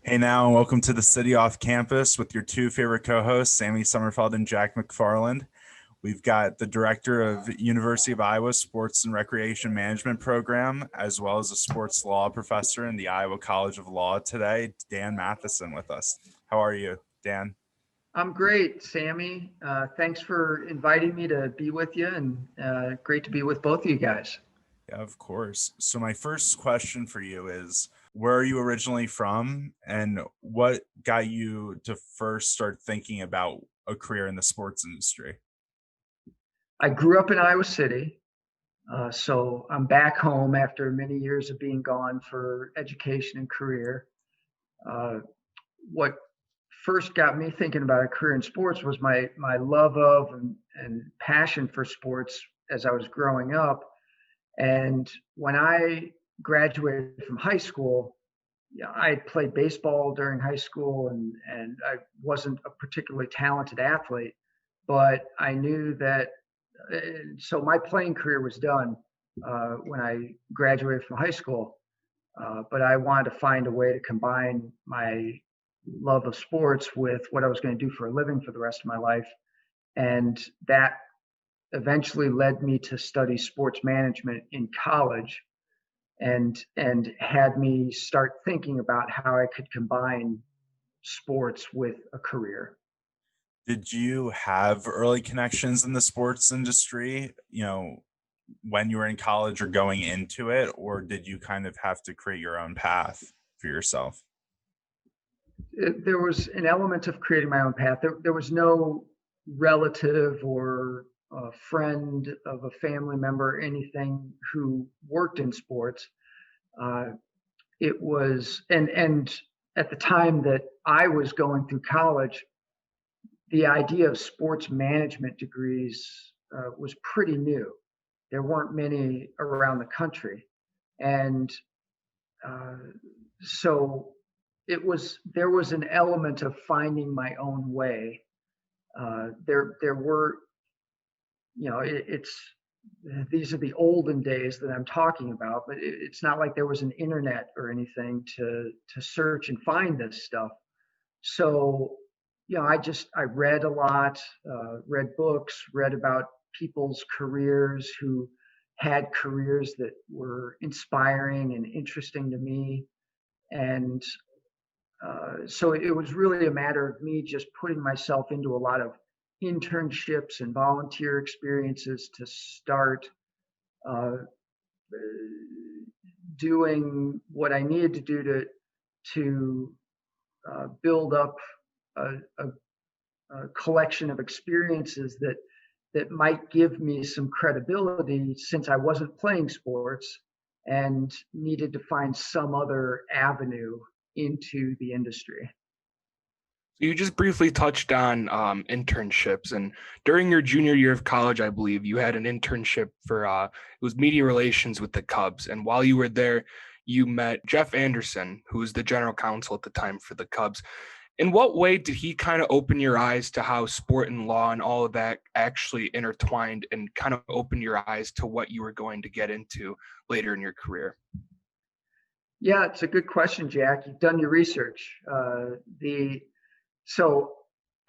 Hey now, and welcome to the City Off Campus with your two favorite co-hosts, Sammy Summerfeld and Jack McFarland. We've got the director of University of Iowa Sports and Recreation Management Program, as well as a sports law professor in the Iowa College of Law today, Dan Matheson, with us. How are you, Dan? I'm great, Sammy. Thanks for inviting me to be with you, and great to be with both of you guys. Yeah, of course. So my first question for you is, where are you originally from, and what got you to first start thinking about a career in the sports industry? I grew up in Iowa City, so I'm back home after many years of being gone for education and career. Uh, what first got me thinking about a career in sports was my love of and passion for sports as I was growing up. And when I graduated from high school, yeah, I played baseball during high school, and I wasn't a particularly talented athlete, but I knew that. So my playing career was done when I graduated from high school. But I wanted to find a way to combine my love of sports with what I was going to do for a living for the rest of my life, and that eventually led me to study sports management in college and had me start thinking about how I could combine sports with a career. Did you have early connections in the sports industry, when you were in college or going into it, or did you kind of have to create your own path for yourself? There was an element of creating my own path. There was no relative or a friend of a family member, anything who worked in sports. Uh, it was, and at the time that I was going through college, the idea of sports management degrees was pretty new. There weren't many around the country, and uh, so there was an element of finding my own way. There were, it's these are the olden days that I'm talking about, but it's not like there was an internet or anything to search and find this stuff. So, I read a lot, read books, read about people's careers who had careers that were inspiring and interesting to me. And so it was really a matter of me just putting myself into a lot of internships and volunteer experiences to start uh, doing what I needed to do to build up a, a, a collection of experiences that might give me some credibility since I wasn't playing sports and needed to find some other avenue into the industry. So you just briefly touched on internships, and during your junior year of college, I believe you had an internship for it was media relations with the Cubs. And while you were there, you met Jeff Anderson, who was the general counsel at the time for the Cubs. In what way did he kind of open your eyes to how sport and law and all of that actually intertwined, and kind of open your eyes to what you were going to get into later in your career? Yeah, it's a good question, Jack. You've done your research. So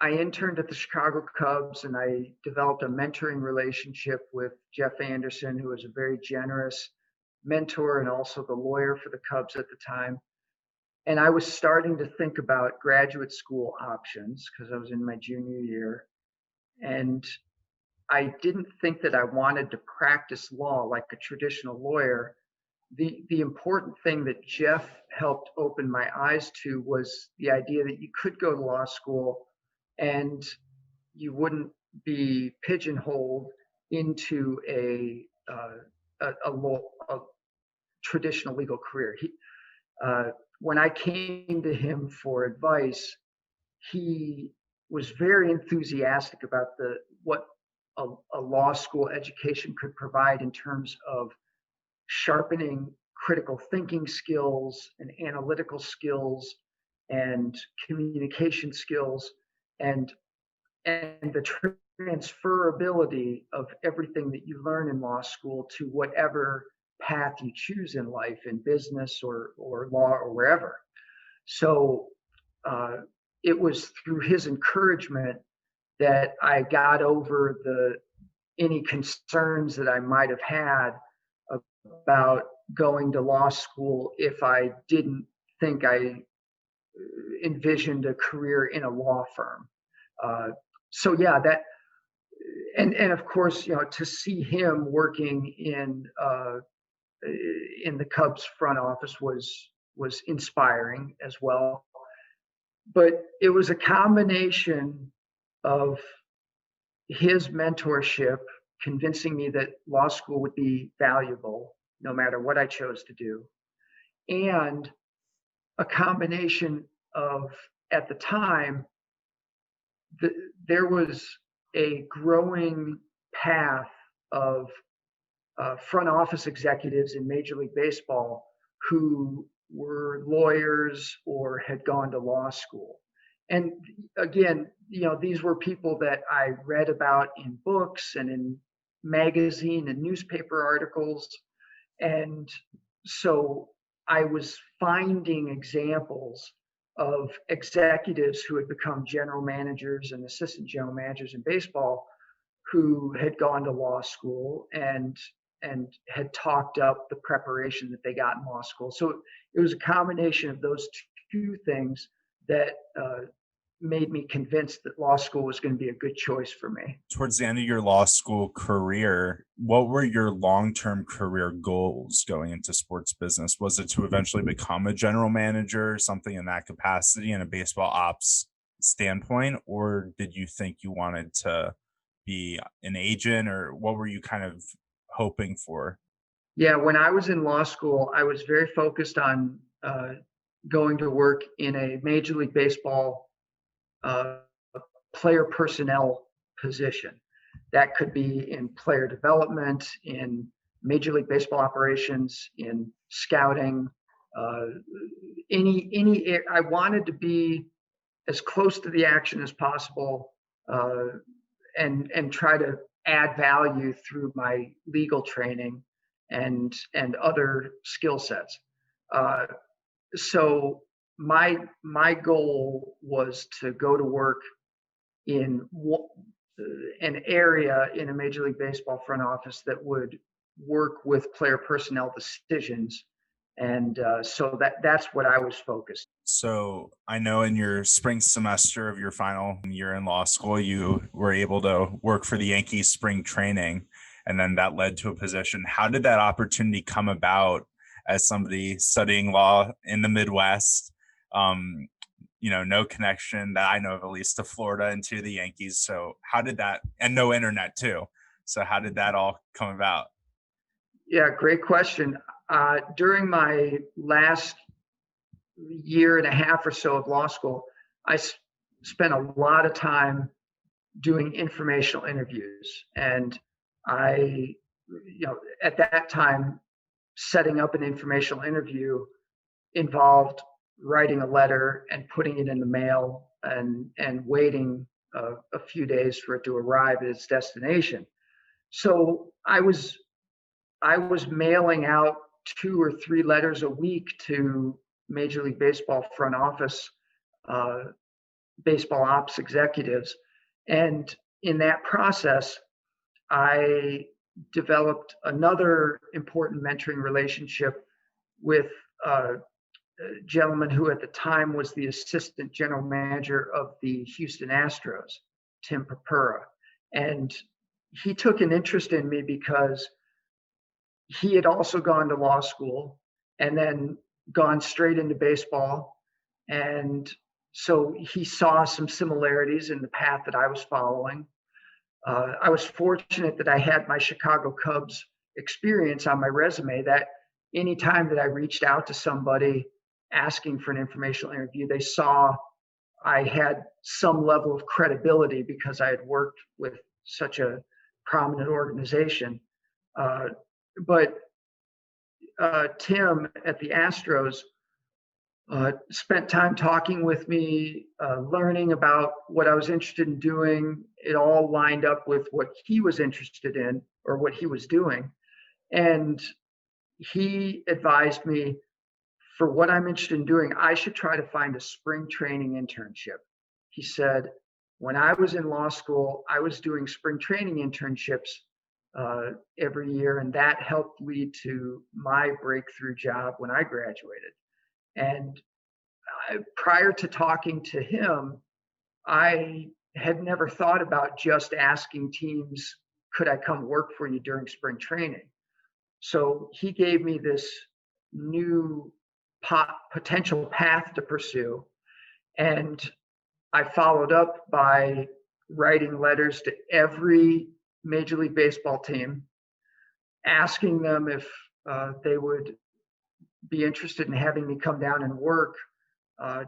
I interned at the Chicago Cubs, and I developed a mentoring relationship with Jeff Anderson, who was a very generous mentor and also the lawyer for the Cubs at the time. And I was starting to think about graduate school options because I was in my junior year. And I didn't think that I wanted to practice law like a traditional lawyer. The important thing that Jeff helped open my eyes to was the idea that you could go to law school and you wouldn't be pigeonholed into a traditional legal career. When I came to him for advice, he was very enthusiastic about what a law school education could provide in terms of sharpening critical thinking skills and analytical skills and communication skills and the transferability of everything that you learn in law school to whatever path you choose in life, in business or law or wherever. So it was through his encouragement that I got over any concerns that I might have had about going to law school if I didn't think I envisioned a career in a law firm. So yeah, that, and of course, to see him working in the Cubs front office was inspiring as well. But it was a combination of his mentorship convincing me that law school would be valuable no matter what I chose to do, and a combination of, at the time, there was a growing path of front office executives in Major League Baseball who were lawyers or had gone to law school. And again, these were people that I read about in books and in magazine and newspaper articles. And so I was finding examples of executives who had become general managers and assistant general managers in baseball who had gone to law school and had talked up the preparation that they got in law school. So it was a combination of those two things that made me convinced that law school was going to be a good choice for me. Towards the end of your law school career, what were your long-term career goals going into sports business? Was it to eventually become a general manager, something in that capacity in a baseball ops standpoint, or did you think you wanted to be an agent, or what were you kind of hoping for? Yeah, when I was in law school, I was very focused on going to work in a Major League Baseball player personnel position. That could be in player development, in Major League Baseball operations, in scouting, any. I wanted to be as close to the action as possible, and try to add value through my legal training and other skill sets. So my goal was to go to work in an area in a Major League Baseball front office that would work with player personnel decisions. And so that's what I was focused. So I know in your spring semester of your final year in law school, you were able to work for the Yankees Spring Training, and then that led to a position. How did that opportunity come about as somebody studying law in the Midwest? No connection that I know of, at least, to Florida and to the Yankees. So how did that, and no internet too. So how did that all come about? Yeah, great question. During my last year and a half or so of law school, I spent a lot of time doing informational interviews. And I, at that time, setting up an informational interview involved writing a letter and putting it in the mail and waiting a few days for it to arrive at its destination. So I was mailing out 2 or 3 letters a week to Major League Baseball front office, baseball ops executives. And in that process, I developed another important mentoring relationship with a gentleman who at the time was the assistant general manager of the Houston Astros, Tim Purpura. And he took an interest in me because he had also gone to law school and then gone straight into baseball. And so he saw some similarities in the path that I was following. I was fortunate that I had my Chicago Cubs experience on my resume, that anytime that I reached out to somebody asking for an informational interview, they saw I had some level of credibility because I had worked with such a prominent organization. But Tim at the Astros spent time talking with me, learning about what I was interested in doing. It all lined up with what he was interested in or what he was doing. And he advised me, for what I'm interested in doing, I should try to find a spring training internship. He said, when I was in law school, I was doing spring training internships every year, and that helped lead to my breakthrough job when I graduated. And prior to talking to him, I had never thought about just asking teams, could I come work for you during spring training? So he gave me this new potential path to pursue. And I followed up by writing letters to every Major League Baseball team, asking them if they would be interested in having me come down and work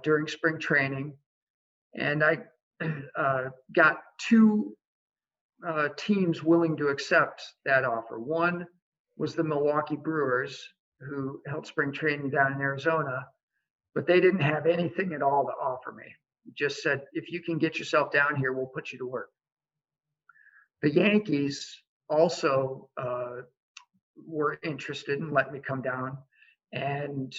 during spring training. And I got two teams willing to accept that offer. One was the Milwaukee Brewers, who held spring training down in Arizona, but they didn't have anything at all to offer me. Just said, if you can get yourself down here, we'll put you to work. The Yankees also were interested in letting me come down, and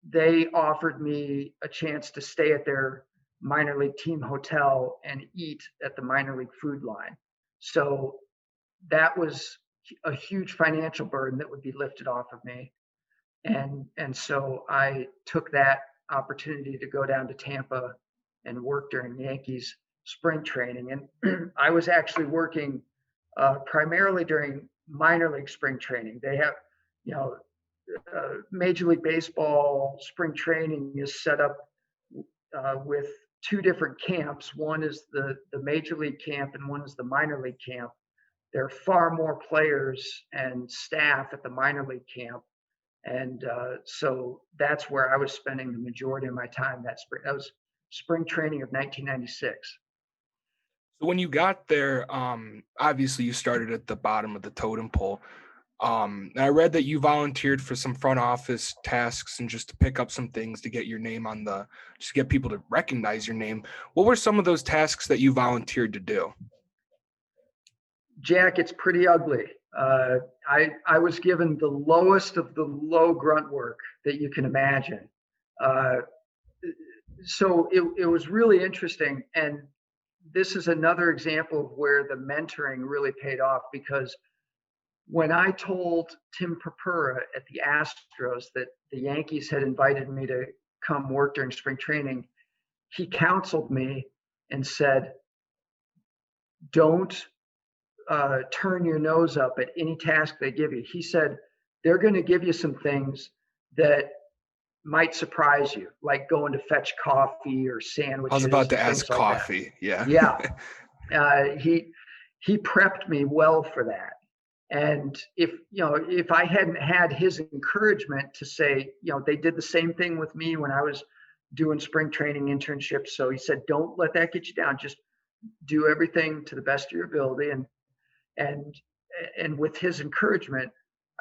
they offered me a chance to stay at their minor league team hotel and eat at the minor league food line. So that was a huge financial burden that would be lifted off of me. And so I took that opportunity to go down to Tampa and work during Yankees spring training. And I was actually working primarily during minor league spring training. They have, Major League Baseball spring training is set up with two different camps. One is the major league camp and one is the minor league camp. There are far more players and staff at the minor league camp. And so that's where I was spending the majority of my time that spring. That was spring training of 1996. So when you got there, obviously you started at the bottom of the totem pole. And I read that you volunteered for some front office tasks and just to pick up some things to get your name on just to get people to recognize your name. What were some of those tasks that you volunteered to do? Jack, it's pretty ugly. I was given the lowest of the low grunt work that you can imagine. So it was really interesting. And this is another example of where the mentoring really paid off, because when I told Tim Purpura at the Astros that the Yankees had invited me to come work during spring training, he counseled me and said, don't turn your nose up at any task they give you. He said, they're going to give you some things that might surprise you, like going to fetch coffee or sandwiches. I was about to ask like coffee. That. Yeah. He prepped me well for that. And if I hadn't had his encouragement to say, they did the same thing with me when I was doing spring training internships. So he said, don't let that get you down. Just do everything to the best of your ability. And with his encouragement,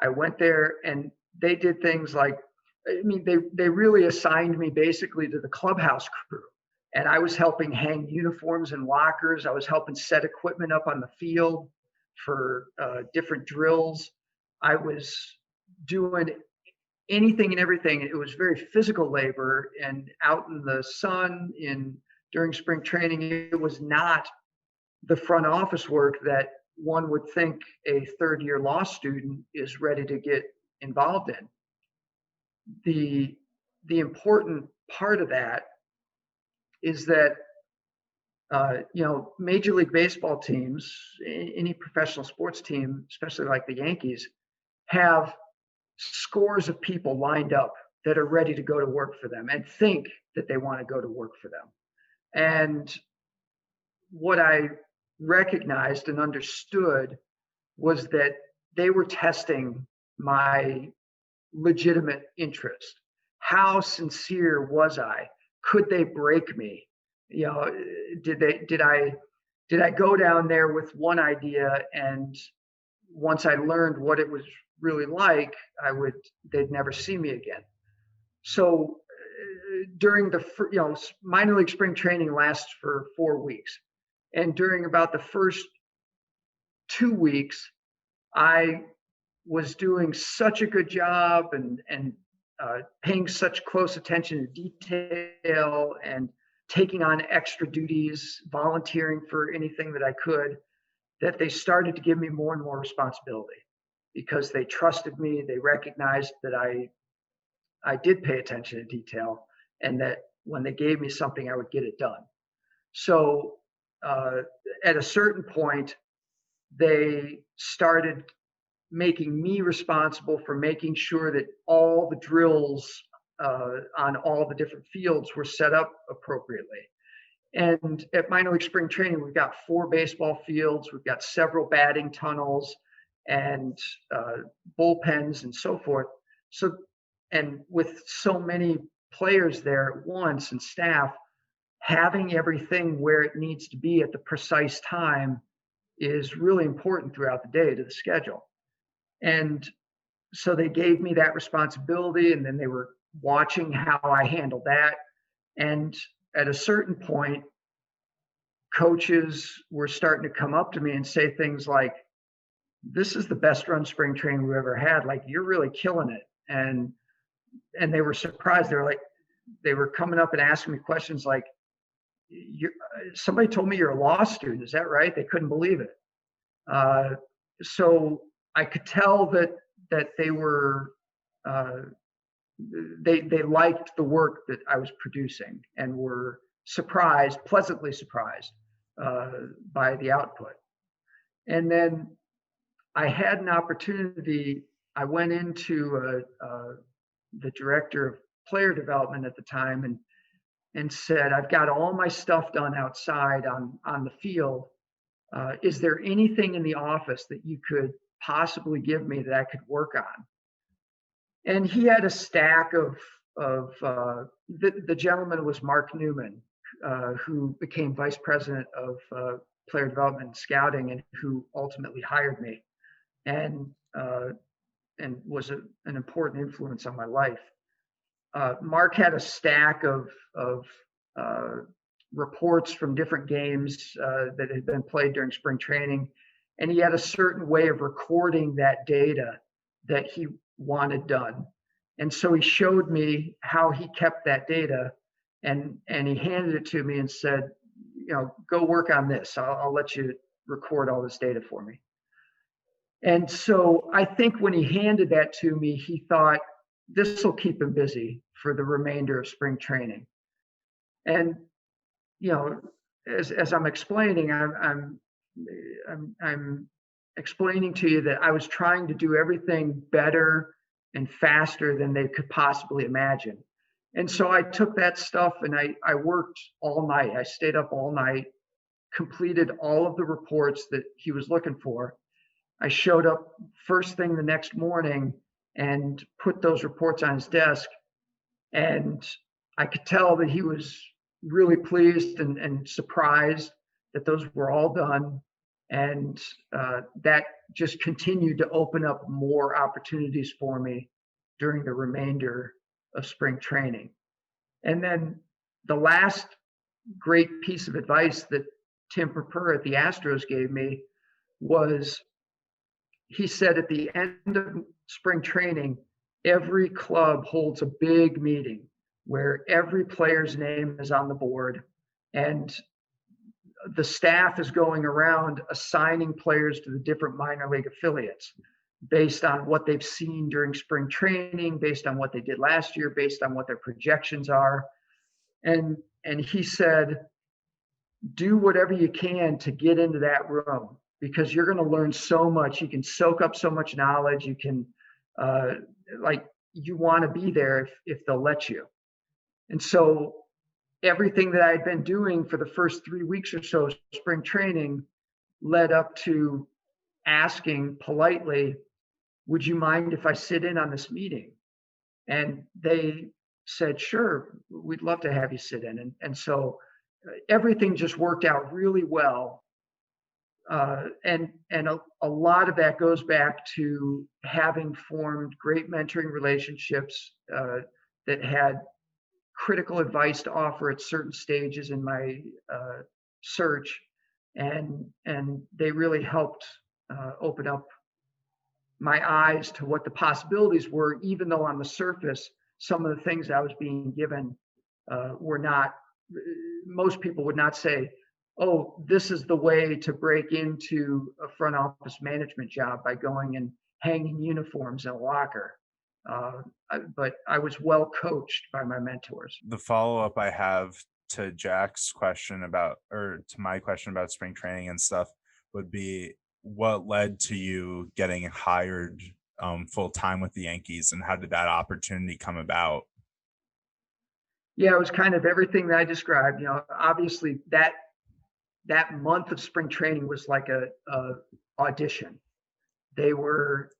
I went there and they did things like, they really assigned me basically to the clubhouse crew. And I was helping hang uniforms in lockers. I was helping set equipment up on the field for different drills. I was doing anything and everything. It was very physical labor, and out in the sun during spring training, it was not the front office work that one would think a third-year law student is ready to get involved in. The important part of that is that Major League Baseball teams, any professional sports team, especially like the Yankees, have scores of people lined up that are ready to go to work for them and think that they want to go to work for them. And what I recognized and understood was that they were testing my legitimate interest. How sincere was I? Could they break me? Did I go down there with one idea, and once I learned what it was really like, they'd never see me again. So during the minor league spring training lasts for 4 weeks, and during about the first 2 weeks, I was doing such a good job and paying such close attention to detail and taking on extra duties, volunteering for anything that I could, that they started to give me more and more responsibility because they trusted me. They recognized that I did pay attention to detail, and that when they gave me something, I would get it done. So at a certain point, they started making me responsible for making sure that all the drills on all the different fields were set up appropriately. And at minor league spring training, we've got 4 baseball fields, we've got several batting tunnels and bullpens and so forth. So, and with so many players there at once and staff, having everything where it needs to be at the precise time is really important throughout the day to the schedule. And so they gave me that responsibility, and then they were watching how I handled that. And at a certain point, coaches were starting to come up to me and say things like, "This is the best run spring training we've ever had. Like, you're really killing it." And they were surprised. They were coming up and asking me questions like, "Somebody told me you're a law student. Is that right?" They couldn't believe it. So I could tell that they were they liked the work that I was producing and were pleasantly surprised by the output. And then I had an opportunity. I went into the director of player development at the time and said, "I've got all my stuff done outside on the field. Is there anything in the office that you could possibly give me that I could work on?" And he had a stack of the gentleman was Mark Newman, who became vice president of player development and scouting, and who ultimately hired me, and was an important influence on my life. Mark had a stack of reports from different games that had been played during spring training, and he had a certain way of recording that data that he wanted done. And so he showed me how he kept that data, and he handed it to me and said, "Go work on this. I'll let you record all this data for me." And so I think when he handed that to me, he thought, this will keep him busy for the remainder of spring training. And as I'm explaining, I'm explaining to you that I was trying to do everything better and faster than they could possibly imagine. And so I took that stuff and I worked all night. I stayed up all night, completed all of the reports that he was looking for. I showed up first thing the next morning and put those reports on his desk. And I could tell that he was really pleased and surprised that those were all done. And that just continued to open up more opportunities for me during the remainder of spring training. And then the last great piece of advice that Tim Perper at the Astros gave me was, he said at the end of spring training, every club holds a big meeting where every player's name is on the board, and the staff is going around assigning players to the different minor league affiliates based on what they've seen during spring training, based on what they did last year, based on what their projections are. And he said, do whatever you can to get into that room, because you're going to learn so much. You can soak up so much knowledge. You can, you want to be there if they'll let you. And so everything that I had been doing for the first 3 weeks or so of spring training led up to asking politely, would you mind if I sit in on this meeting? And they said, sure, we'd love to have you sit in. And so everything just worked out really well. And a lot of that goes back to having formed great mentoring relationships that had critical advice to offer at certain stages in my search, and they really helped open up my eyes to what the possibilities were, even though on the surface some of the things I was being given were not, most people would not say, oh, this is the way to break into a front office management job by going and hanging uniforms in a locker. But I was well coached by my mentors. The follow-up I have to Jack's question about, or to my question about spring training and stuff, would be what led to you getting hired full-time with the Yankees, and how did that opportunity come about? Yeah, it was kind of everything that I described. You know, obviously that month of spring training was like a audition. They were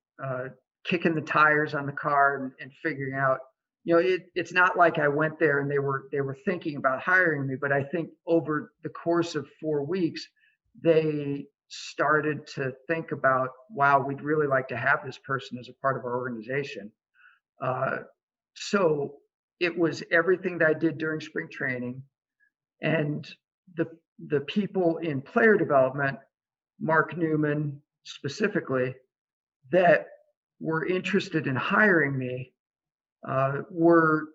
kicking the tires on the car and figuring out, you know, it's not like I went there and they were thinking about hiring me, but I think over the course of 4 weeks, they started to think about, wow, we'd really like to have this person as a part of our organization. So it was everything that I did during spring training, and the people in player development, Mark Newman specifically, that were interested in hiring me, were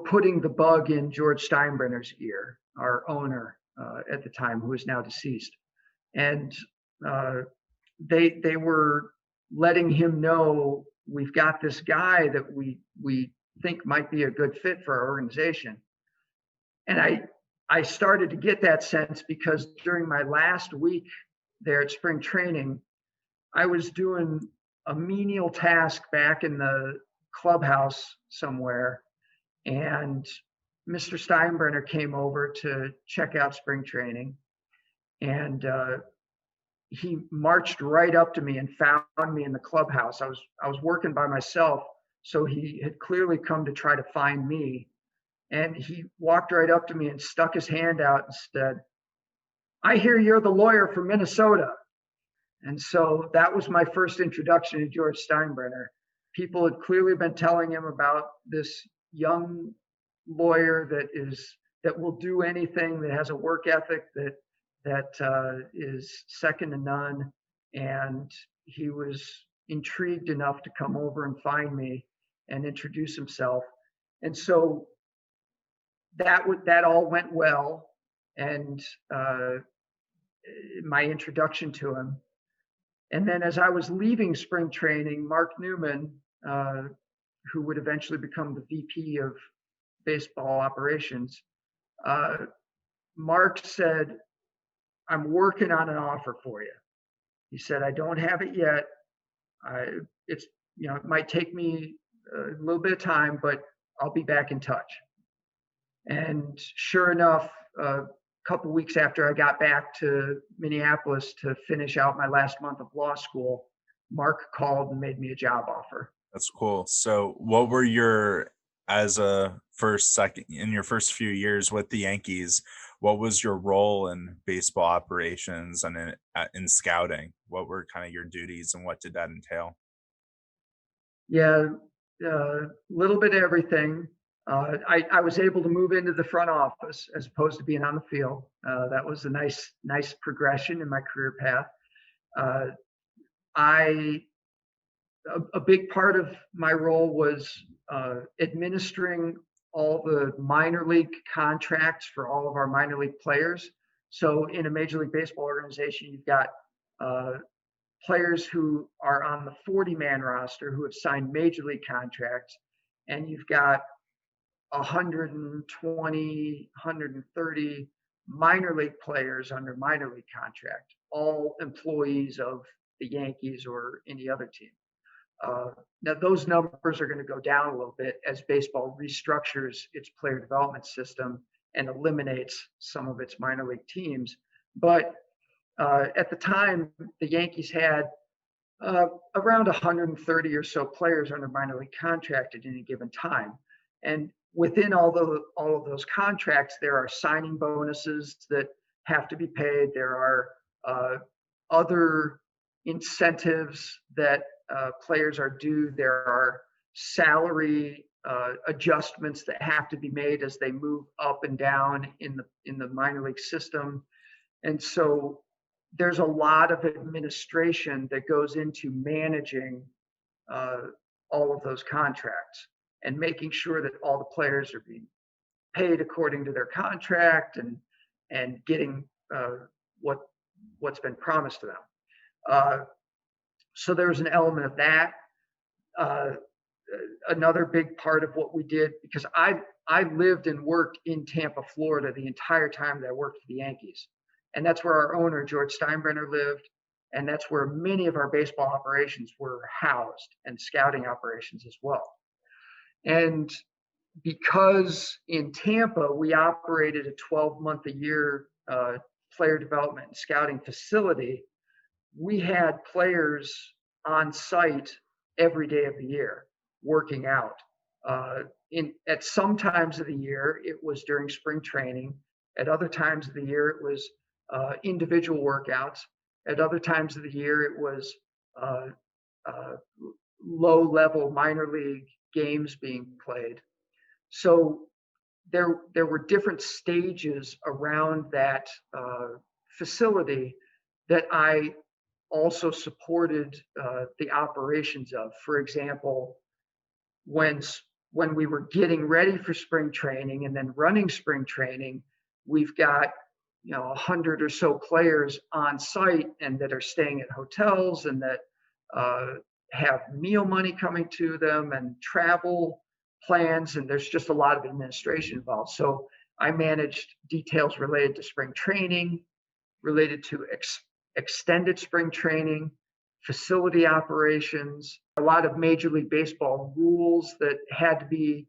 putting the bug in George Steinbrenner's ear, our owner at the time, who is now deceased, and they were letting him know, we've got this guy that we think might be a good fit for our organization. And I started to get that sense because during my last week there at spring training, I was doing a menial task back in the clubhouse somewhere, and Mr. Steinbrenner came over to check out spring training, and he marched right up to me and found me in the clubhouse. I was working by myself, so he had clearly come to try to find me. And he walked right up to me and stuck his hand out and said, "I hear you're the lawyer from Minnesota." And so that was my first introduction to George Steinbrenner. People had clearly been telling him about this young lawyer that will do anything, that has a work ethic that is second to none. And he was intrigued enough to come over and find me and introduce himself. And so that all went well, and my introduction to him. And then as I was leaving spring training, Mark Newman, who would eventually become the VP of baseball operations, Mark said, "I'm working on an offer for you." He said, "I don't have it yet. It's, you know, it might take me a little bit of time, but I'll be back in touch." And sure enough, a couple weeks after I got back to Minneapolis to finish out my last month of law school, Mark called and made me a job offer. That's cool. So what were your, as a in your first few years with the Yankees, what was your role in baseball operations and in scouting? What were kind of your duties and what did that entail? Yeah, a little bit of everything. I was able to move into the front office as opposed to being on the field. That was a nice progression in my career path. A big part of my role was administering all the minor league contracts for all of our minor league players. So in a Major League Baseball organization, you've got players who are on the 40-man roster who have signed major league contracts, and you've got 120, 130 minor league players under minor league contract, all employees of the Yankees or any other team. Now those numbers are going to go down a little bit as baseball restructures its player development system and eliminates some of its minor league teams. But at the time, the Yankees had around 130 or so players under minor league contract at any given time. And within all of those contracts, there are signing bonuses that have to be paid. There are other incentives that players are due. There are salary adjustments that have to be made as they move up and down in the minor league system. And so there's a lot of administration that goes into managing all of those contracts. and making sure that all the players are being paid according to their contract and getting what's been promised to them. So there was an element of that. Another big part of what we did, because I lived and worked in Tampa, Florida the entire time that I worked for the Yankees. And that's where our owner, George Steinbrenner, lived. And that's where many of our baseball operations were housed, and scouting operations as well. And because in Tampa, we operated a 12-month-a-year player development and scouting facility, we had players on site every day of the year working out. At some times of the year, it was during spring training. At other times of the year, it was individual workouts. At other times of the year, it was low-level minor league games being played. So there were different stages around that facility that I also supported the operations of. For example, when we were getting ready for spring training and then running spring training, we've got 100 or so players on site and that are staying at hotels and that have meal money coming to them and travel plans, and there's just a lot of administration involved. So I managed details related to spring training, related to extended spring training, facility operations, a lot of Major League Baseball rules that had to be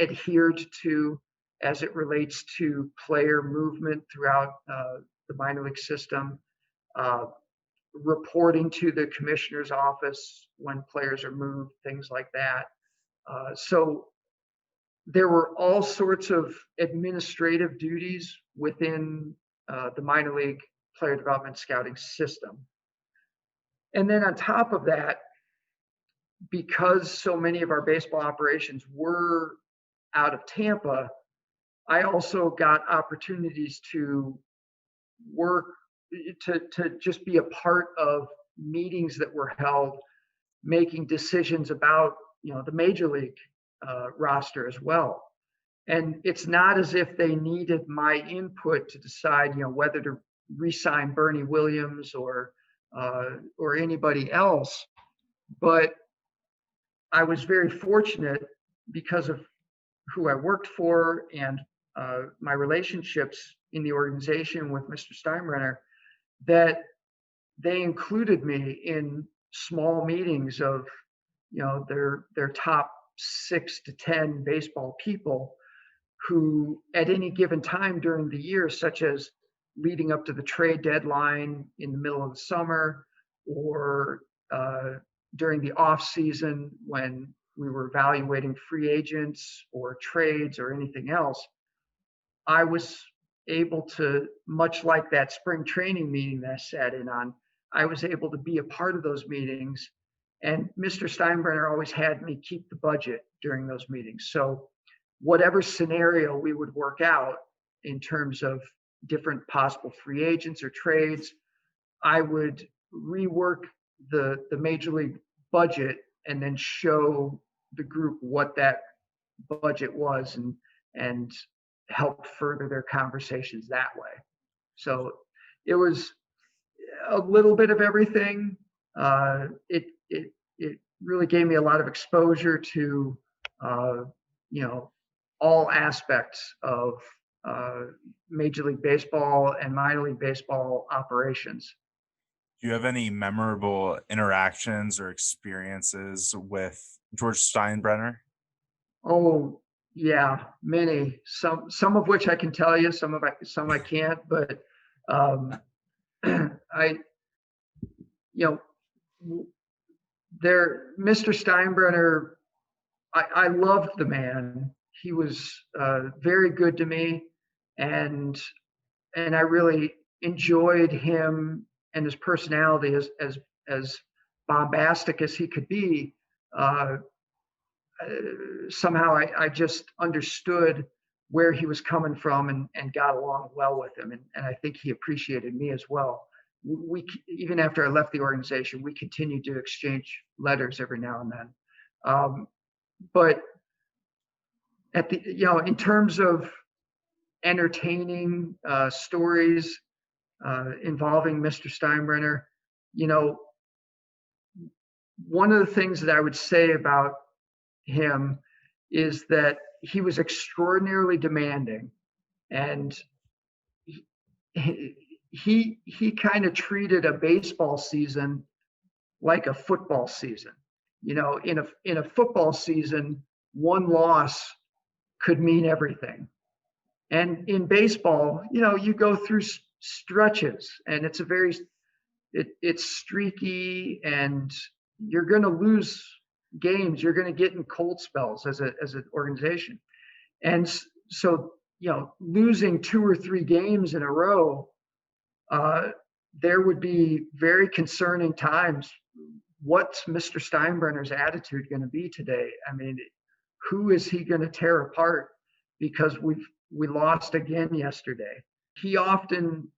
adhered to as it relates to player movement throughout the minor league system, reporting to the commissioner's office when players are moved, things like that. So there were all sorts of administrative duties within the minor league player development scouting system. And then on top of that, because so many of our baseball operations were out of Tampa, I also got opportunities to work, to just be a part of meetings that were held, making decisions about the major league roster as well. And it's not as if they needed my input to decide whether to re-sign Bernie Williams or anybody else, but I was very fortunate because of who I worked for and my relationships in the organization with Mr. Steinbrenner, that they included me in small meetings of their top 6 to 10 baseball people who at any given time during the year, such as leading up to the trade deadline in the middle of the summer, or during the off season when we were evaluating free agents or trades or anything else, I was able to, much like that spring training meeting that I sat in on, I was able to be a part of those meetings. And Mr. Steinbrenner always had me keep the budget during those meetings. So whatever scenario we would work out in terms of different possible free agents or trades, I would rework the major league budget and then show the group what that budget was and help further their conversations that way. So it was a little bit of everything. It really gave me a lot of exposure to all aspects of Major League Baseball and minor league baseball operations. Do you have any memorable interactions or experiences with George Steinbrenner? Oh, yeah, many. Some of which I can tell you, some I can't. But Mr. Steinbrenner, I loved the man. He was very good to me, and I really enjoyed him and his personality, as bombastic as he could be. Somehow I just understood where he was coming from and got along well with him, and I think he appreciated me as well. We, even after I left the organization, we continued to exchange letters every now and then. but at the, in terms of entertaining stories involving Mr. Steinbrenner, one of the things that I would say about him is that he was extraordinarily demanding, and he kind of treated a baseball season like a football season. In a football season, one loss could mean everything. And in baseball, you go through stretches, and it's streaky, and you're going to lose games. You're going to get in cold spells as an organization. And so, losing 2 or 3 games in a row, there would be very concerning times. What's Mr. Steinbrenner's attitude going to be today? I mean, who is he going to tear apart because we lost again yesterday? He often,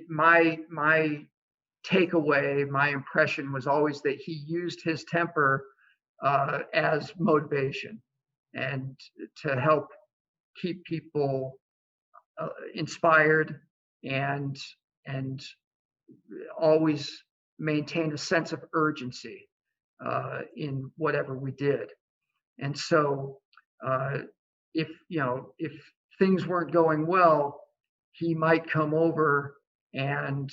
my takeaway, my impression was always that he used his temper as motivation and to help keep people inspired and always maintain a sense of urgency in whatever we did. And so if things weren't going well, he might come over and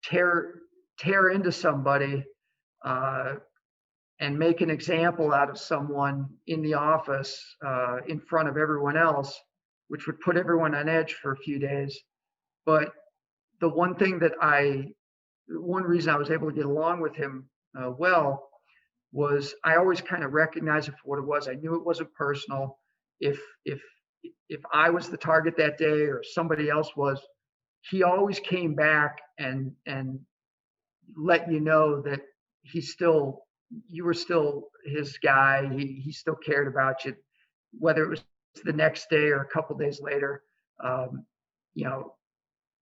tear into somebody and make an example out of someone in the office in front of everyone else, which would put everyone on edge for a few days. But the one reason I was able to get along with him well was I always kind of recognized it for what it was. I knew it wasn't personal. If I was the target that day or somebody else was, he always came back and let you know that you were still his guy. He still cared about you, whether it was the next day or a couple days later.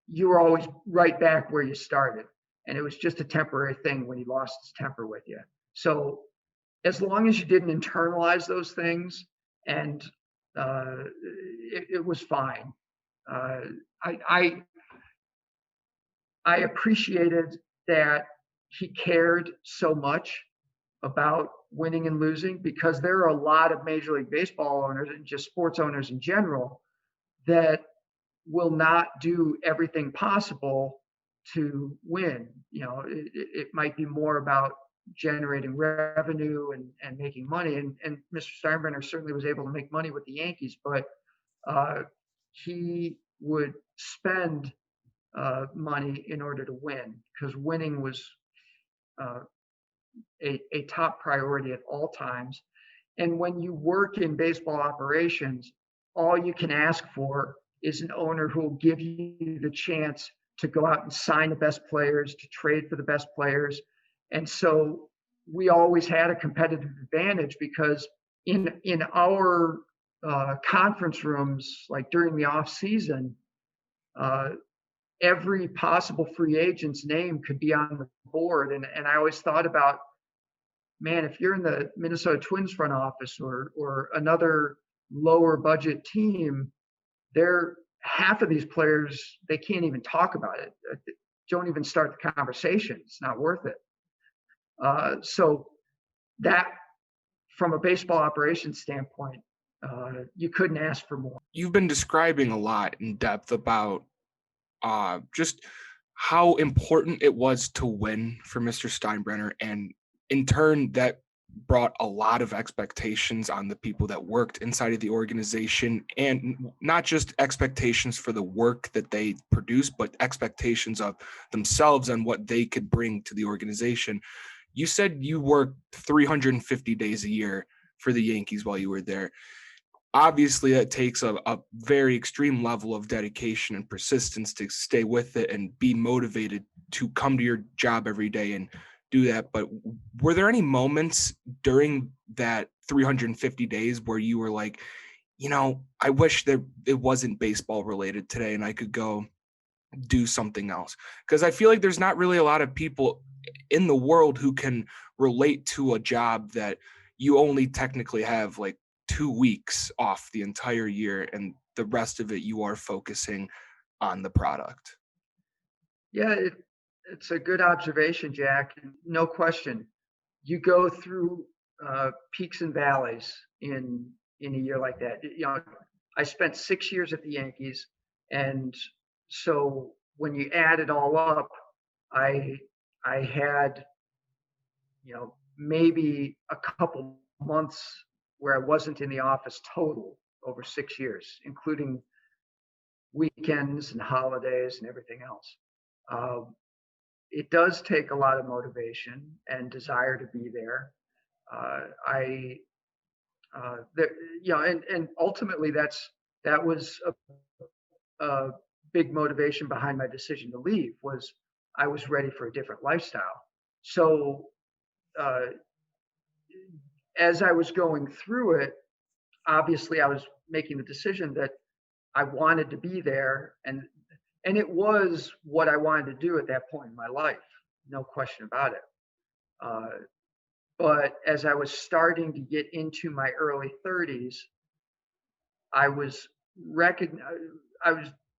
You were always right back where you started, and it was just a temporary thing when he lost his temper with you. So as long as you didn't internalize those things, and it was fine. I appreciated that he cared so much about winning and losing, because there are a lot of Major League Baseball owners and just sports owners in general that will not do everything possible to win. It might be more about generating revenue and making money. And Mr. Steinbrenner certainly was able to make money with the Yankees, but he would spend money in order to win, because winning was a top priority at all times. And when you work in baseball operations, all you can ask for is an owner who will give you the chance to go out and sign the best players, to trade for the best players. And so we always had a competitive advantage, because in our conference rooms, like during the off season, every possible free agent's name could be on the board. And I always thought about, man, if you're in the Minnesota Twins front office or another lower budget team, half of these players, they can't even talk about it. Don't even start the conversation. It's not worth it. So that, from a baseball operations standpoint, you couldn't ask for more. You've been describing a lot in depth about just how important it was to win for Mr. Steinbrenner, and in turn that brought a lot of expectations on the people that worked inside of the organization, and not just expectations for the work that they produced, but expectations of themselves and what they could bring to the organization. You said you worked 350 days a year for the Yankees while you were there. Obviously, that takes a very extreme level of dedication and persistence to stay with it and be motivated to come to your job every day and do that. But were there any moments during that 350 days where you were like, I wish that it wasn't baseball related today and I could go do something else? Because I feel like there's not really a lot of people in the world who can relate to a job that you only technically have like 2 weeks off the entire year, and the rest of it you are focusing on the product. Yeah, it's a good observation, Jack. No question. You go through peaks and valleys in a year like that. I spent 6 years at the Yankees, and so when you add it all up, I had maybe a couple months where I wasn't in the office total over 6 years, including weekends and holidays and everything else. It does take a lot of motivation and desire to be there. And ultimately that was a big motivation behind my decision to leave. Was I was ready for a different lifestyle. So as I was going through it, obviously I was making the decision that I wanted to be there, and it was what I wanted to do at that point in my life, no question about it. But as I was starting to get into my early 30s,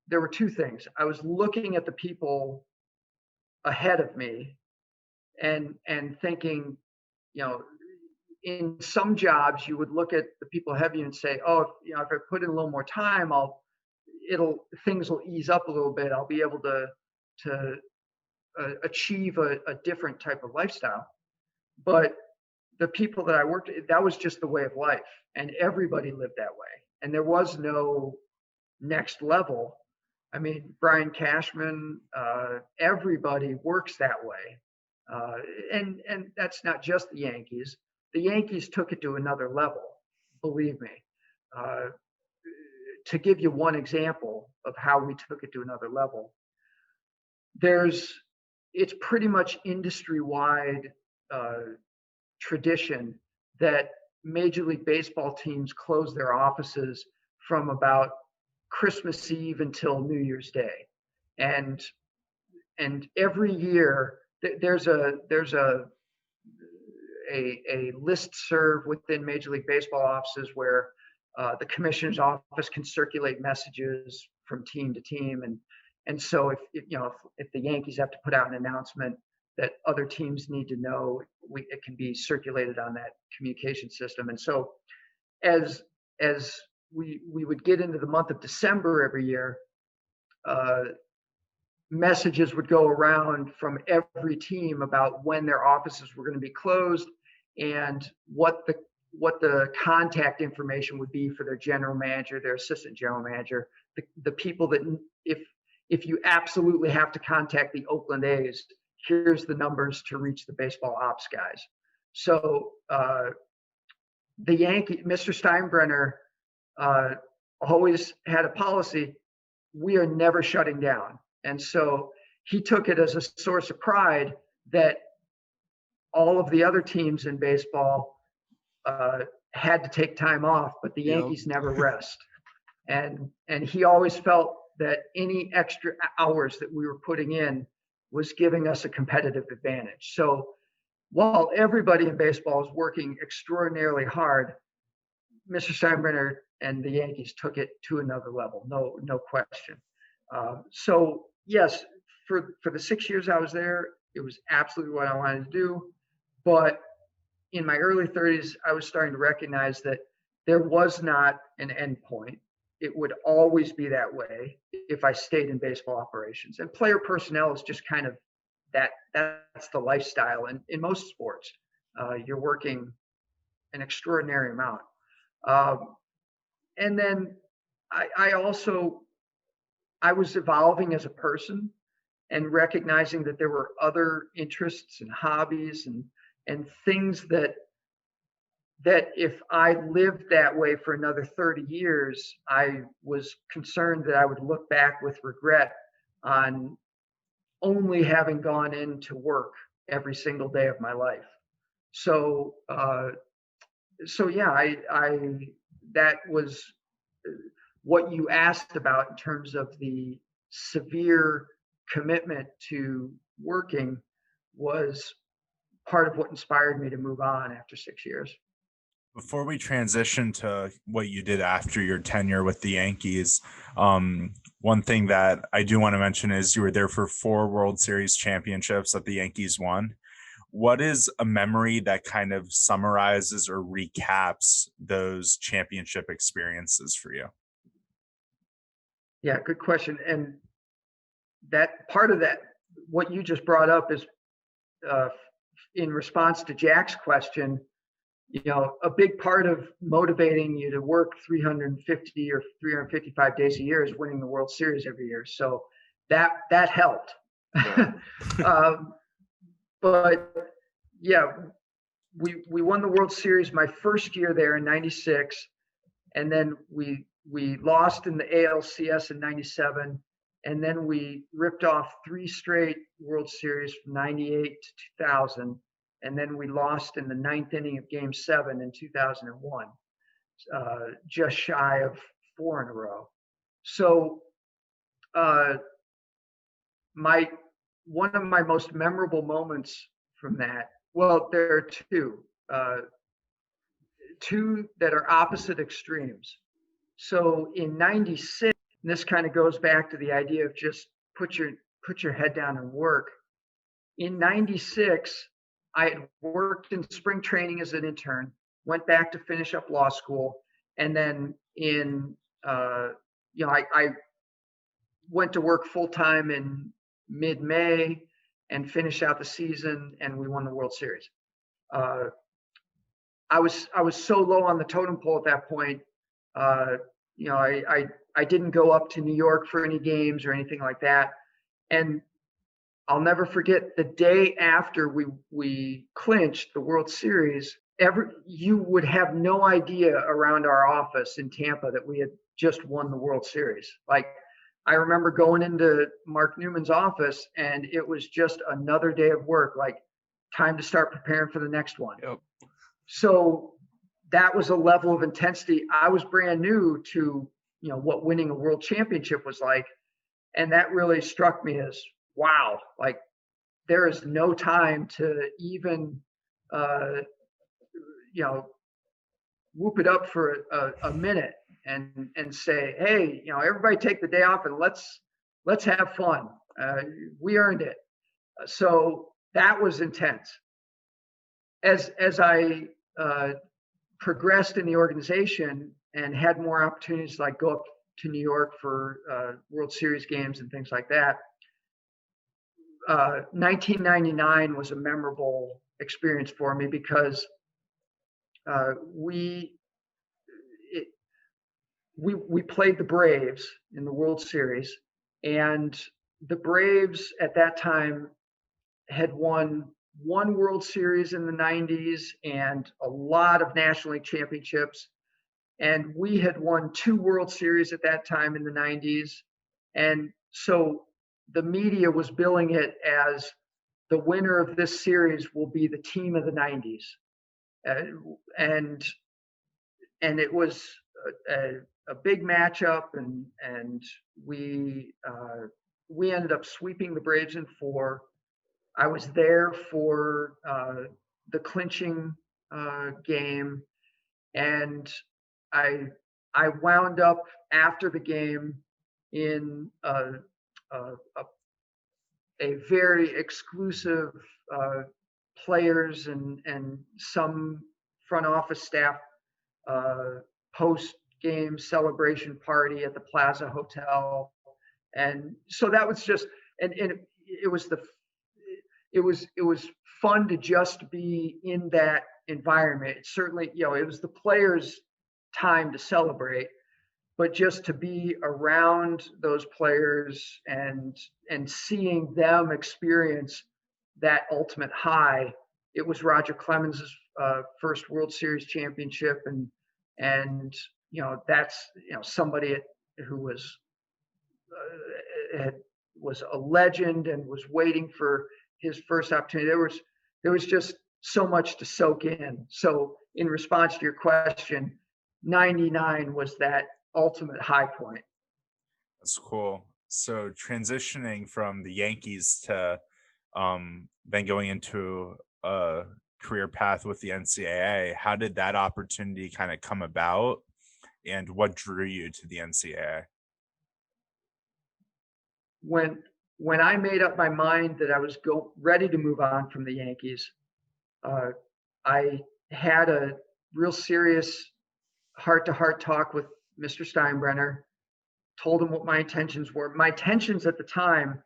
there were two things. I was looking at the people ahead of me and thinking, in some jobs you would look at the people ahead of you and say, oh, if I put in a little more time, things will ease up a little bit. I'll be able to achieve a different type of lifestyle. But the people that I worked with, that was just the way of life, and everybody lived that way. And there was no next level. I mean, Brian Cashman, everybody works that way. And that's not just the Yankees. The Yankees took it to another level, believe me. To give you one example of how we took it to another level, it's pretty much industry-wide tradition that Major League Baseball teams close their offices from about Christmas Eve until New Year's Day, and every year there's a listserv within Major League Baseball offices where the commissioner's office can circulate messages from team to team, and so if the Yankees have to put out an announcement that other teams need to know, it can be circulated on that communication system. And so as we would get into the month of December every year, messages would go around from every team about when their offices were going to be closed and what the contact information would be for their general manager, their assistant general manager, the people that if you absolutely have to contact the Oakland A's, here's the numbers to reach the baseball ops guys. So the Mr. Steinbrenner always had a policy: we are never shutting down. And so he took it as a source of pride that all of the other teams in baseball had to take time off, but the Yankees never rest. And he always felt that any extra hours that we were putting in was giving us a competitive advantage. So while everybody in baseball is working extraordinarily hard, Mr. Steinbrenner and the Yankees took it to another level, no question. So yes, for the 6 years I was there, it was absolutely what I wanted to do. But in my early 30s, I was starting to recognize that there was not an end point. It would always be that way if I stayed in baseball operations. And player personnel is just kind of that's the lifestyle. And in most sports, you're working an extraordinary amount. And then I was evolving as a person and recognizing that there were other interests and hobbies and things that if I lived that way for another 30 years, I was concerned that I would look back with regret on only having gone into work every single day of my life. So yeah, that was what you asked about in terms of the severe commitment to working. was part of what inspired me to move on after 6 years. Before we transition to what you did after your tenure with the Yankees, one thing that I do want to mention is you were there for 4 World Series championships that the Yankees won. What is a memory that kind of summarizes or recaps those championship experiences for you? Yeah, good question. And that part of that, what you just brought up is in response to Jack's question. A big part of motivating you to work 350 or 355 days a year is winning the World Series every year. So that helped. Yeah. But yeah, we won the World Series my first year there in '96, and then we lost in the ALCS in '97, and then we ripped off 3 straight World Series from '98 to 2000. And then we lost in the 9th inning of Game 7 in 2001, just shy of 4 in a row. So one of my most memorable moments from that, well, there are two that are opposite extremes. So in '96, and this kind of goes back to the idea of just put your head down and work. In '96, I had worked in spring training as an intern, went back to finish up law school, and then I went to work full time in mid-May and finished out the season, and we won the World Series. I was so low on the totem pole at that point. I didn't go up to New York for any games or anything like that, and I'll never forget the day after we clinched the World Series. You would have no idea around our office in Tampa that we had just won the World Series. Like, I remember going into Mark Newman's office, and it was just another day of work, like time to start preparing for the next one. Yep. So that was a level of intensity. I was brand new to what winning a world championship was like, and that really struck me as, wow, like there is no time to even, whoop it up for a minute and say, hey, everybody take the day off and let's have fun. We earned it. So that was intense. As I progressed in the organization and had more opportunities to go up to New York for World Series games and things like that, 1999 was a memorable experience for me because we played the Braves in the World Series, and the Braves at that time had won 1 World Series in the 90s and a lot of National League championships, and we had won 2 World Series at that time in the 90s, and so the media was billing it as the winner of this series will be the team of the 90s. And it was a big matchup, and we ended up sweeping the Braves in 4. I was there for the clinching game, and I wound up after the game in a very exclusive players and some front office staff post-game celebration party at the Plaza Hotel, and so that was just and it was fun to just be in that environment. It certainly, it was the players' time to celebrate, but just to be around those players and seeing them experience that ultimate high. It was Roger Clemens' first World Series championship, and that's somebody who was a legend and was waiting for his first opportunity. There was just so much to soak in. So in response to your question, 99 was that ultimate high point. That's cool. So transitioning from the Yankees to then going into a career path with the NCAA. How did that opportunity kind of come about, and what drew you to the NCAA? When I made up my mind that I was ready to move on from the Yankees, I had a real serious heart-to-heart talk with Mr. Steinbrenner, told him what my intentions were. My intentions at the time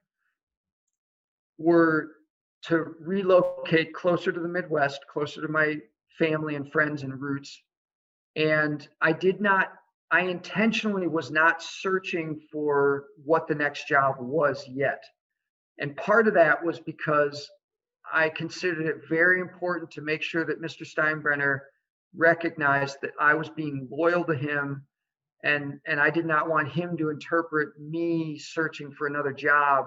were to relocate closer to the Midwest, closer to my family and friends and roots. And I intentionally was not searching for what the next job was yet. And part of that was because I considered it very important to make sure that Mr. Steinbrenner recognized that I was being loyal to him, and I did not want him to interpret me searching for another job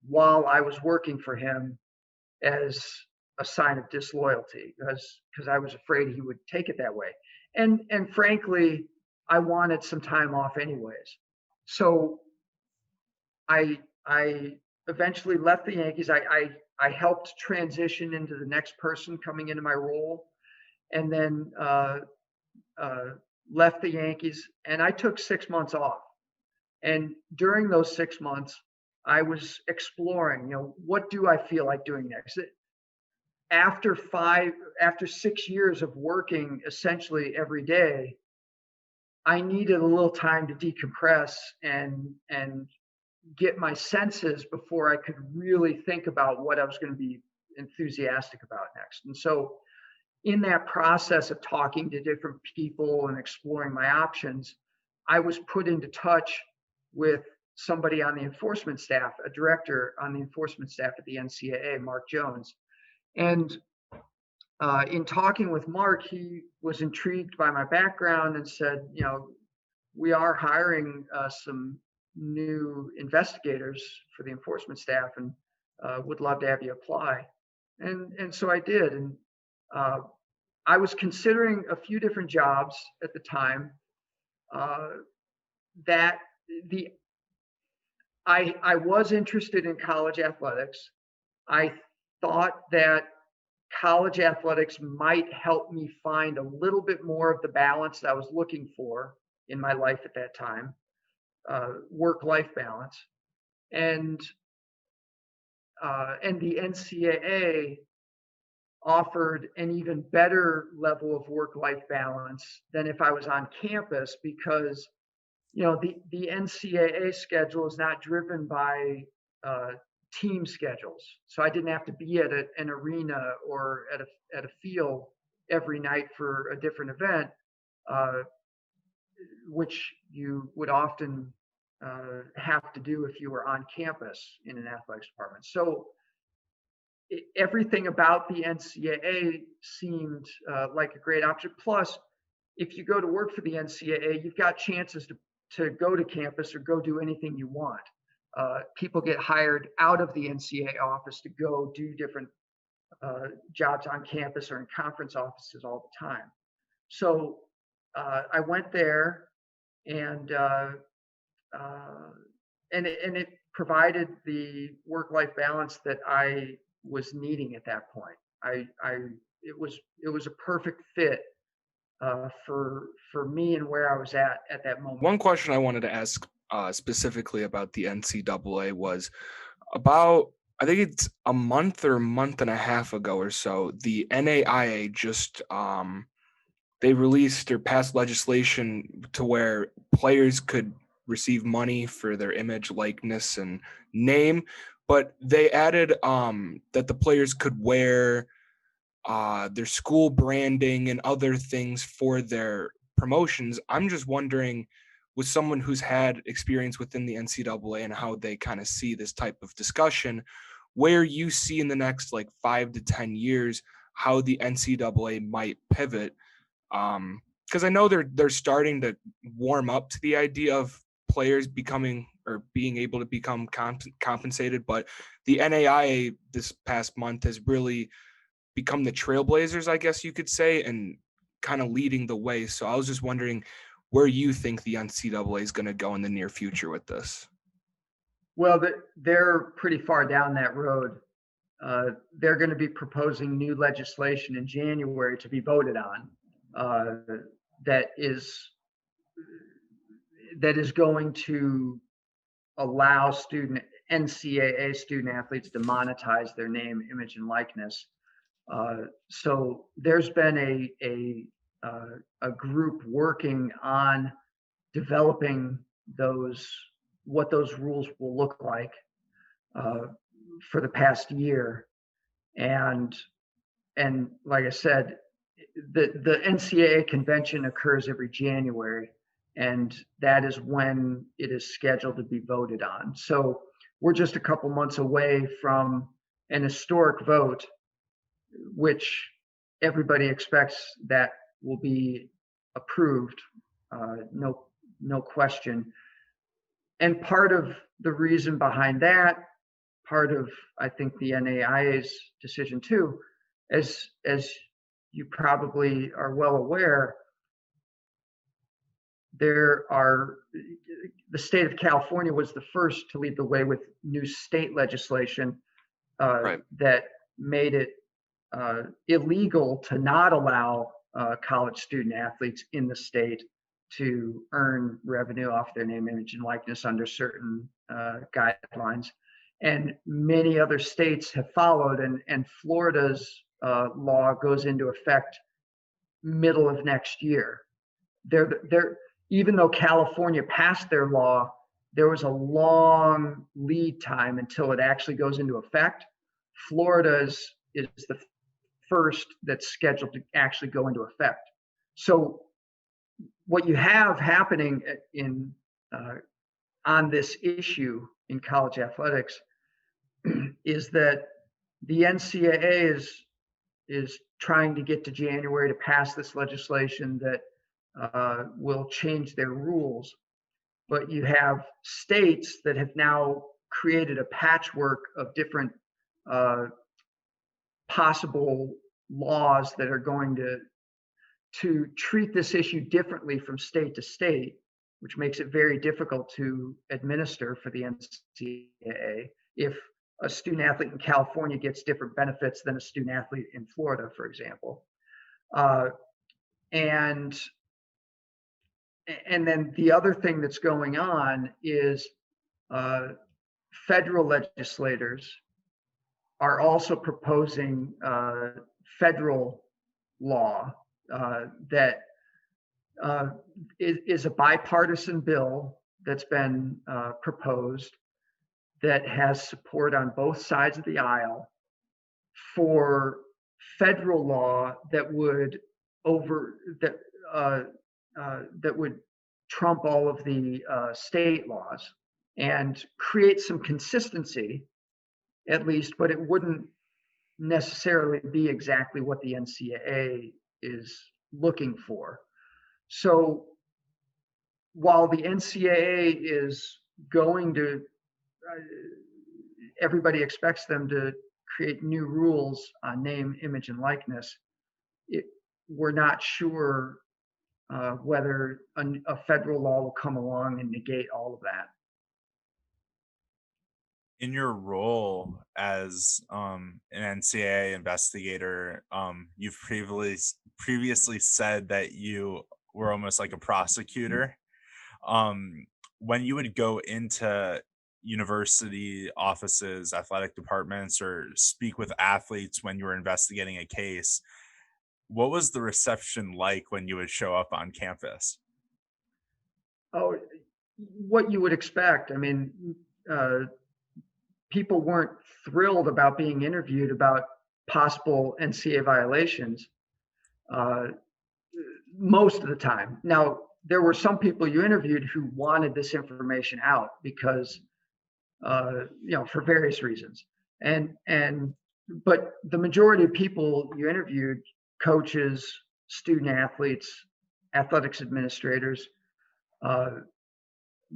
while I was working for him as a sign of disloyalty, because I was afraid he would take it that way. And frankly, I wanted some time off anyways. So I eventually left the Yankees. I helped transition into the next person coming into my role, and then left the Yankees, and I took 6 months off. And during those 6 months, I was exploring, what do I feel like doing next? After 6 years of working essentially every day, I needed a little time to decompress and get my senses before I could really think about what I was going to be enthusiastic about next. And so in that process of talking to different people and exploring my options, I was put into touch with somebody on the enforcement staff, a director on the enforcement staff at the NCAA, Mark Jones. And in talking with Mark, he was intrigued by my background and said, we are hiring some new investigators for the enforcement staff, and would love to have you apply. And so I did. And I was considering a few different jobs at the time. I was interested in college athletics. I thought that college athletics might help me find a little bit more of the balance that I was looking for in my life at that time, work-life balance. And the NCAA offered an even better level of work-life balance than if I was on campus, because the NCAA schedule is not driven by team schedules. So I didn't have to be at an arena or at a field every night for a different event, which you would often have to do if you were on campus in an athletics department. So everything about the NCAA seemed like a great option. Plus, if you go to work for the NCAA, you've got chances to go to campus or go do anything you want. People get hired out of the NCAA office to go do different jobs on campus or in conference offices all the time. So I went there, and it provided the work-life balance that I was needing at that point. It was a perfect fit for me and where I was at that moment. One question I wanted to ask specifically about the NCAA was about, I think it's a month or a month and a half ago or so, the NAIA just they released or passed legislation to where players could receive money for their image, likeness, and name, but they added that the players could wear their school branding and other things for their promotions. I'm just wondering, with someone who's had experience within the NCAA and how they kind of see this type of discussion, where you see in the next 5 to 10 years how the NCAA might pivot, because I know they're starting to warm up to the idea of players becoming or being able to become compensated, but the NAIA this past month has really become the trailblazers, I guess you could say, and kind of leading the way. So I was just wondering where you think the NCAA is going to go in the near future with this. Well, they're pretty far down that road. they're going to be proposing new legislation in January to be voted on that is going to allow NCAA student athletes to monetize their name, image, and likeness. So there's been a group working on developing what those rules will look like for the past year. And like I said, the NCAA convention occurs every January, and that is when it is scheduled to be voted on. So we're just a couple months away from an historic vote, which everybody expects that will be approved, no question. And part of the reason behind that, part of, I think, the NAIA's decision too, as you probably are well aware, the state of California was the first to lead the way with new state legislation that made it illegal to not allow college student athletes in the state to earn revenue off their name, image, and likeness under certain guidelines. And many other states have followed, and Florida's law goes into effect middle of next year. Even though California passed their law, there was a long lead time until it actually goes into effect. Florida's is the first that's scheduled to actually go into effect. So what you have happening on this issue in college athletics is that the NCAA is trying to get to January to pass this legislation that will change their rules. But you have states that have now created a patchwork of different possible laws that are going to treat this issue differently from state to state, which makes it very difficult to administer for the NCAA if a student athlete in California gets different benefits than a student athlete in Florida, for example. And then the other thing that's going on is federal legislators are also proposing federal law that is a bipartisan bill that's been proposed that has support on both sides of the aisle for federal law that would trump all of the state laws and create some consistency, at least, but it wouldn't necessarily be exactly what the NCAA is looking for. So while the NCAA is going to, everybody expects them to create new rules on name, image, and likeness, we're not sure whether a federal law will come along and negate all of that. In your role as an NCAA investigator, you've previously said that you were almost like a prosecutor. When you would go into university offices, athletic departments, or speak with athletes when you were investigating a case, what was the reception like when you would show up on campus? Oh, what you would expect. I mean, people weren't thrilled about being interviewed about possible NCAA violations most of the time. Now, there were some people you interviewed who wanted this information out because, for various reasons. But the majority of people you interviewed, coaches, student athletes, athletics administrators,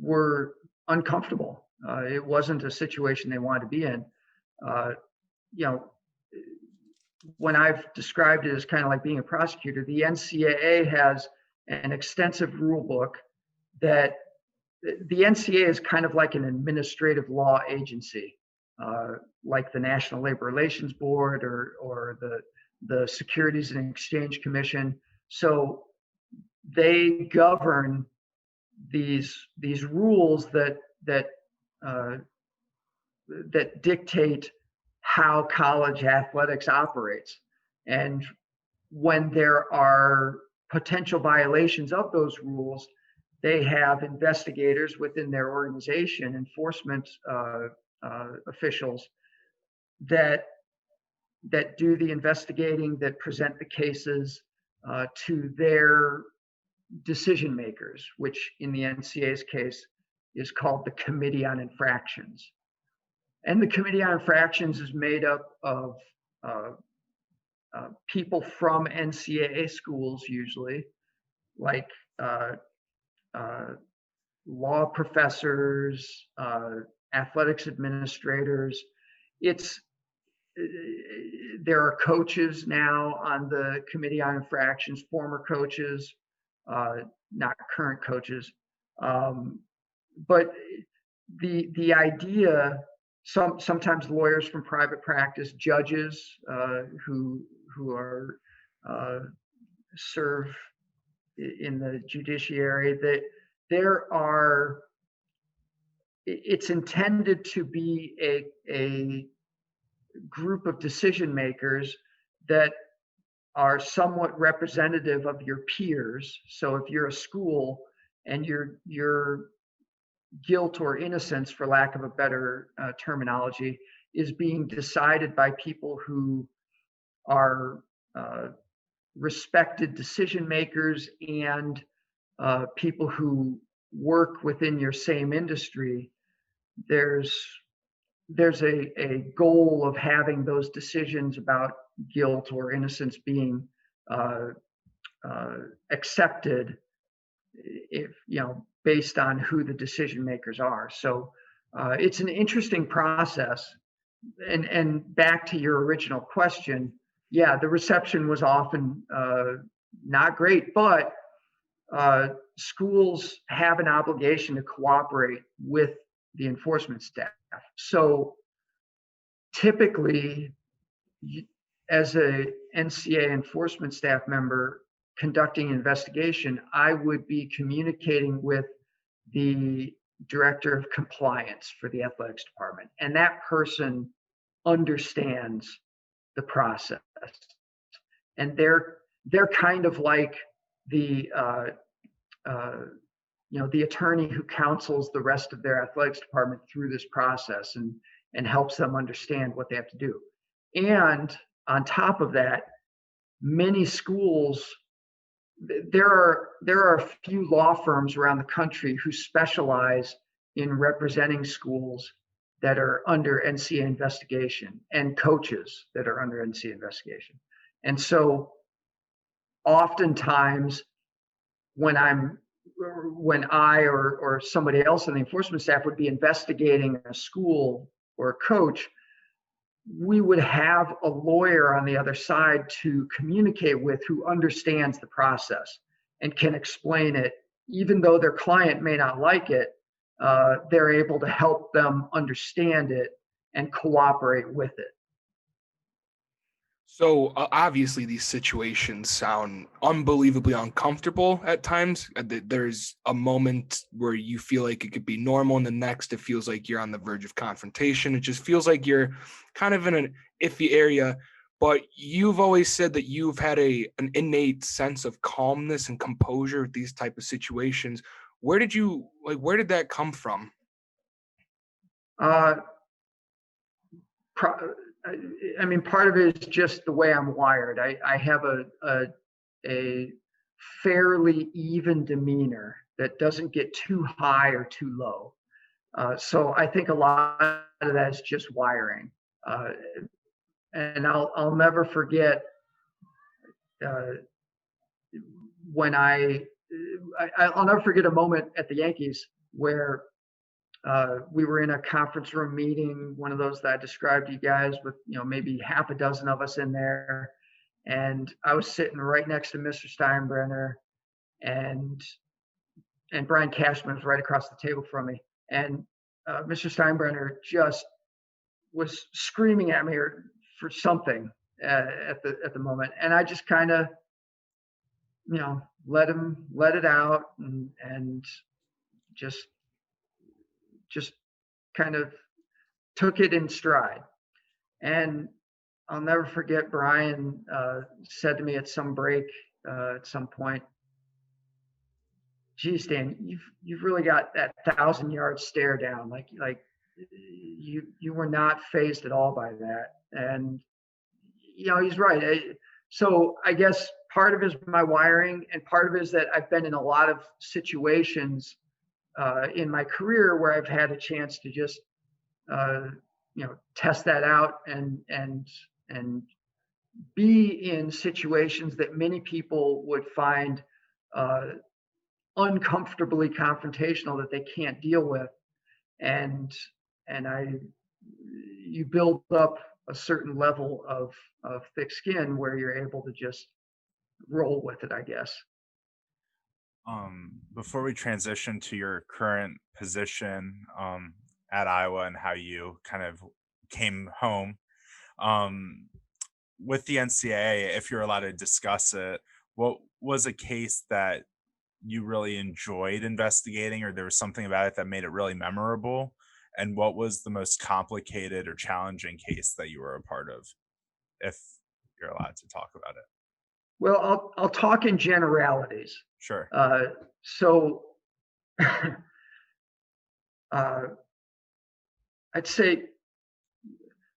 were uncomfortable. It wasn't a situation they wanted to be in. When I've described it as kind of like being a prosecutor, the NCAA has an extensive rule book that the NCAA is kind of like an administrative law agency. like the National Labor Relations Board or the Securities and Exchange Commission. So they govern these rules that dictate how college athletics operates. And when there are potential violations of those rules, they have investigators within their organization, enforcement officials that do the investigating, that present the cases to their decision makers, which in the NCAA's case is called the Committee on Infractions. And the Committee on Infractions is made up of people from NCAA schools, usually, like law professors, athletics administrators. There are coaches now on the Committee on Infractions, former coaches, not current coaches. But the idea, sometimes lawyers from private practice, judges who are serve in the judiciary, that it's intended to be a group of decision makers that are somewhat representative of your peers. So if you're a school and your guilt or innocence, for lack of a better terminology, is being decided by people who are respected decision makers and people who work within your same industry, there's a goal of having those decisions about guilt or innocence being accepted, if based on who the decision makers are. So it's an interesting process. And back to your original question, yeah, the reception was often not great, but schools have an obligation to cooperate with the enforcement staff. So typically, as a NCAA enforcement staff member conducting an investigation, I would be communicating with the director of compliance for the athletics department, and that person understands the process, and they're kind of like the the attorney who counsels the rest of their athletics department through this process and helps them understand what they have to do. And on top of that, many schools, there are a few law firms around the country who specialize in representing schools that are under NCAA investigation and coaches that are under NCAA investigation. And so oftentimes when I or somebody else on the enforcement staff would be investigating a school or a coach, we would have a lawyer on the other side to communicate with who understands the process and can explain it. Even though their client may not like it, they're able to help them understand it and cooperate with it. So obviously these situations sound unbelievably uncomfortable at times. There's a moment where you feel like it could be normal, and the next it feels like you're on the verge of confrontation. It just feels like you're kind of in an iffy area. But you've always said that you've had an innate sense of calmness and composure with these type of situations. Where did that come from? I mean, part of it is just the way I'm wired. I have a fairly even demeanor that doesn't get too high or too low. So I think a lot of that is just wiring. And I'll never forget when I'll never forget a moment at the Yankees where we were in a conference room meeting, one of those that I described to you guys, with maybe half a dozen of us in there, and I was sitting right next to Mr. Steinbrenner, and Brian Cashman was right across the table from me, and Mr. Steinbrenner just was screaming at me for something at the moment, and I just kind of, let it out and just kind of took it in stride. And I'll never forget Brian said to me at some break at some point, "Geez, Dan, you've really got that 1,000-yard stare down. Like you were not fazed at all by that." And he's right. So I guess part of it is my wiring, and part of it is that I've been in a lot of situations in my career where I've had a chance to just test that out and be in situations that many people would find uncomfortably confrontational, that they can't deal with, and you build up a certain level of thick skin where you're able to just roll with it, I guess. Before we transition to your current position at Iowa and how you kind of came home with the NCAA, if you're allowed to discuss it, what was a case that you really enjoyed investigating, or there was something about it that made it really memorable? And what was the most complicated or challenging case that you were a part of, if you're allowed to talk about it? Well, I'll talk in generalities. Sure. So I'd say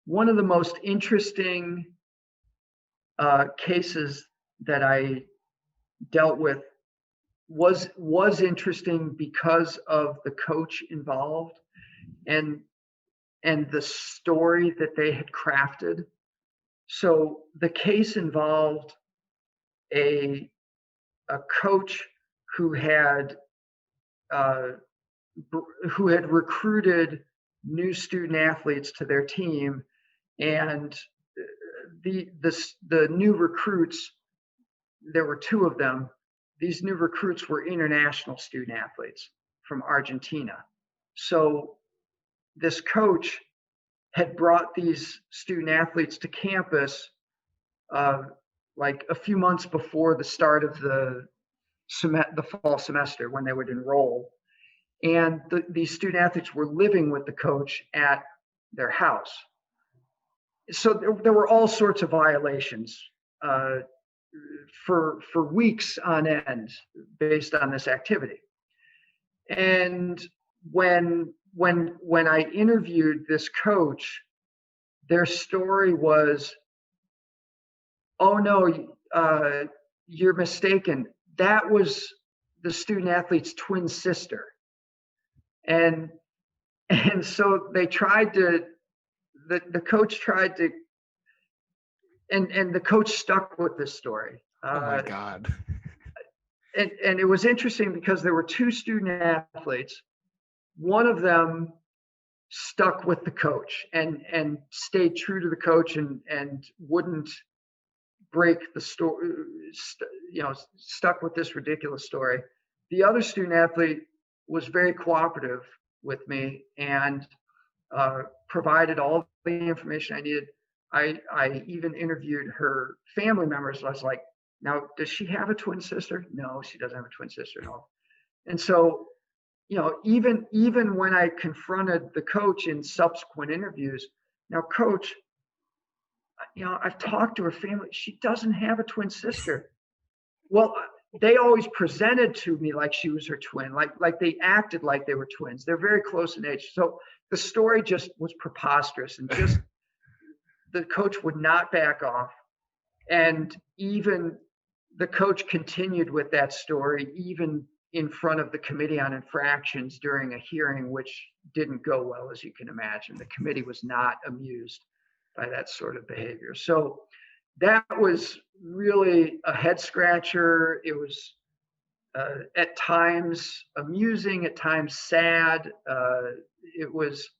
one of the most interesting cases that I dealt with was interesting because of the coach involved and the story that they had crafted. So the case involved a coach who had recruited new student athletes to their team, and the new recruits, there were two of them. These new recruits were international student athletes from Argentina. So this coach had brought these student athletes to campus like a few months before the start of the fall semester, when they would enroll. And these student athletes were living with the coach at their house. So there were all sorts of violations for weeks on end based on this activity. And when I interviewed this coach, their story was, "Oh no, you're mistaken. That was the student athlete's twin sister." And so they tried to, the coach tried to, and the coach stuck with this story. Oh my God. And it was interesting because there were two student athletes. One of them stuck with the coach and stayed true to the coach and wouldn't break the story, stuck with this ridiculous story. The other student athlete was very cooperative with me and provided all the information I needed. I even interviewed her family members. I was like, "Now, does she have a twin sister?" "No, she doesn't have a twin sister." "No." And so, even when I confronted the coach in subsequent interviews, "Now, coach, I've talked to her family. She doesn't have a twin sister." Well, they always presented to me like she was her twin, like they acted like they were twins. They're very close in age. So the story just was preposterous, and just the coach would not back off. And even the coach continued with that story, even in front of the Committee on Infractions during a hearing, which didn't go well, as you can imagine. The committee was not amused by that sort of behavior. So that was really a head scratcher. It was at times amusing, at times sad. It was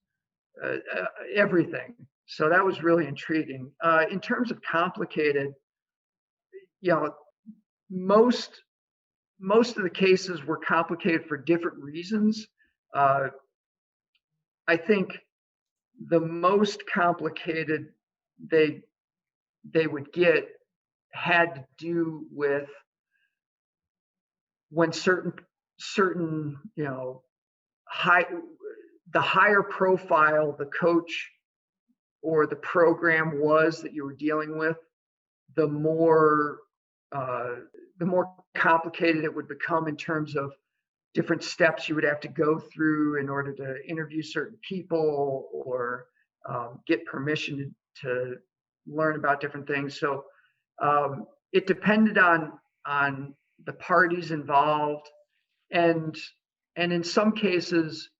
everything. So that was really intriguing. In terms of complicated, most of the cases were complicated for different reasons. I think the most complicated they would get had to do with when certain the higher profile the coach or the program was that you were dealing with, the more complicated it would become in terms of different steps you would have to go through in order to interview certain people or get permission to learn about different things. So it depended on the parties involved, and in some cases,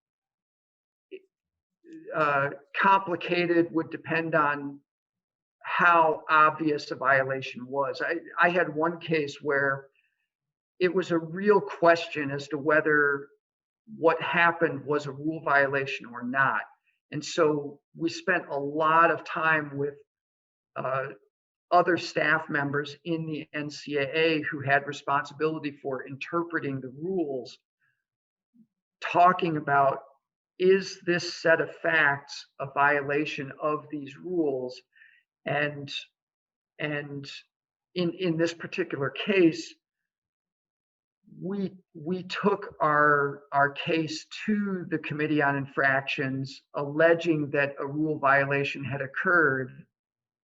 complicated would depend on how obvious a violation was. I had one case where it was a real question as to whether what happened was a rule violation or not. And so we spent a lot of time with other staff members in the NCAA who had responsibility for interpreting the rules, talking about, is this set of facts a violation of these rules? And in this particular case, we took our case to the Committee on Infractions, alleging that a rule violation had occurred,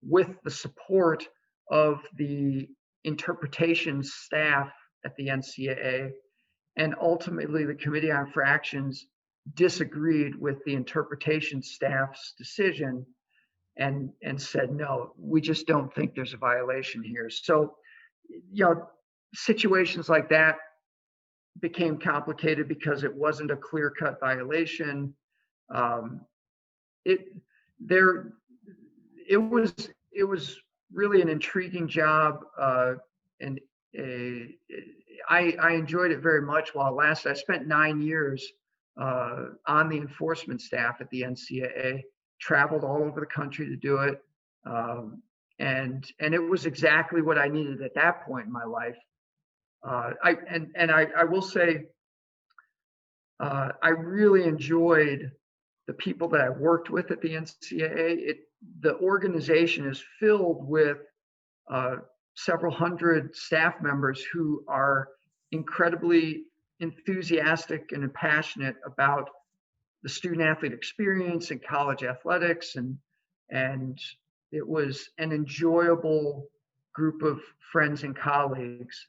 with the support of the interpretation staff at the NCAA. And ultimately, the Committee on Infractions disagreed with the interpretation staff's decision and said, no, we just don't think there's a violation here. So, situations like that became complicated because it wasn't a clear-cut violation. It was really an intriguing job, and I enjoyed it very much while it lasted. I spent 9 years on the enforcement staff at the NCAA, traveled all over the country to do it, and it was exactly what I needed at that point in my life. I will say, I really enjoyed the people that I worked with at the NCAA. The organization is filled with several hundred staff members who are incredibly enthusiastic and passionate about the student athlete experience in college athletics, and it was an enjoyable group of friends and colleagues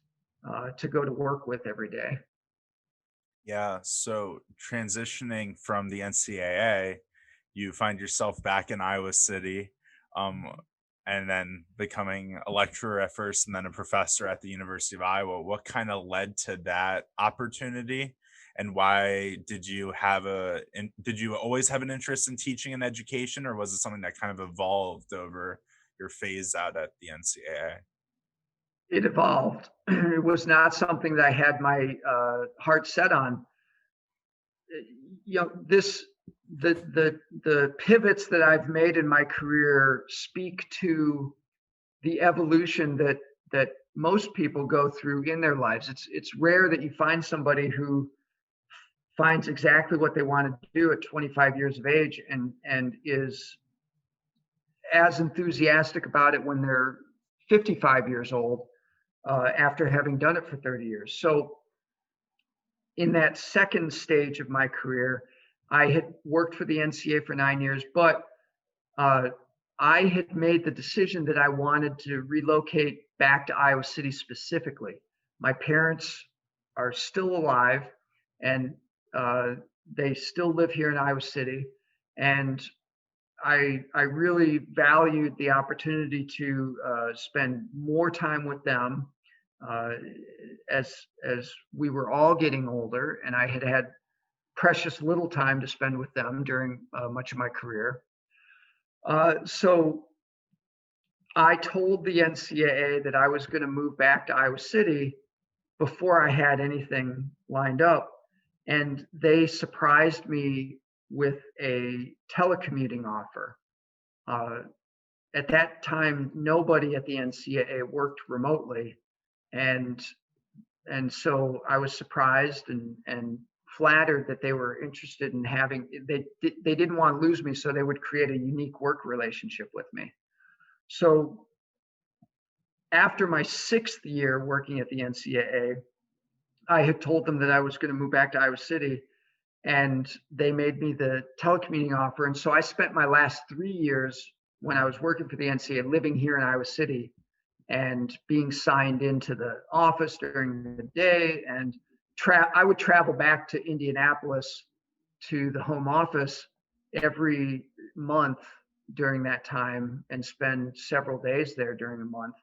to go to work with every day. Yeah, so transitioning from the NCAA, you find yourself back in Iowa City, and then becoming a lecturer at first and then a professor at the University of Iowa. What kind of led to that opportunity, and why did you always have an interest in teaching and education, or was it something that kind of evolved over your phase out at the NCAA? It evolved. It was not something that I had my heart set on. The pivots that I've made in my career speak to the evolution that most people go through in their lives. It's rare that you find somebody who finds exactly what they want to do at 25 years of age and is as enthusiastic about it when they're 55 years old, after having done it for 30 years. So in that second stage of my career, I had worked for the NCAA for 9 years, but I had made the decision that I wanted to relocate back to Iowa City specifically. My parents are still alive, and they still live here in Iowa City. And I really valued the opportunity to spend more time with them as we were all getting older, and I had precious little time to spend with them during much of my career. So I told the NCAA that I was going to move back to Iowa City before I had anything lined up, and they surprised me with a telecommuting offer. At that time, nobody at the NCAA worked remotely, and so I was surprised and flattered that they were interested in having, they didn't want to lose me, so they would create a unique work relationship with me. So after my 6th year working at the NCAA, I had told them that I was going to move back to Iowa City, and they made me the telecommuting offer. And so I spent my last 3 years when I was working for the NCAA living here in Iowa City and being signed into the office during the day. And I would travel back to Indianapolis to the home office every month during that time and spend several days there during the month.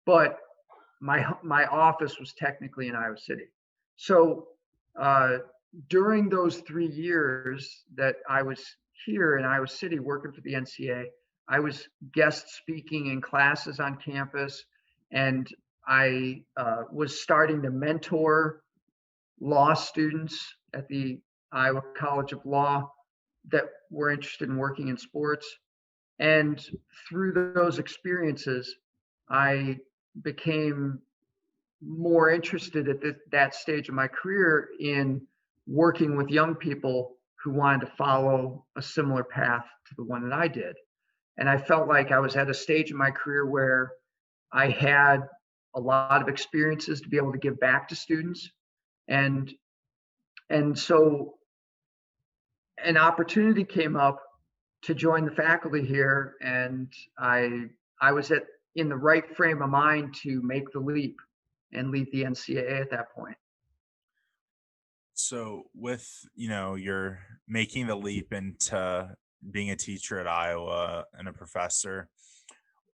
But my office was technically in Iowa City. So during those 3 years that I was here in Iowa City working for the NCAA, I was guest speaking in classes on campus, and I was starting to mentor law students at the Iowa College of Law that were interested in working in sports. And through those experiences, I became more interested at that stage of my career in working with young people who wanted to follow a similar path to the one that I did. And I felt like I was at a stage in my career where I had a lot of experiences to be able to give back to students. And so an opportunity came up to join the faculty here, and I was in the right frame of mind to make the leap and leave the NCAA at that point. So with, you're making the leap into being a teacher at Iowa and a professor,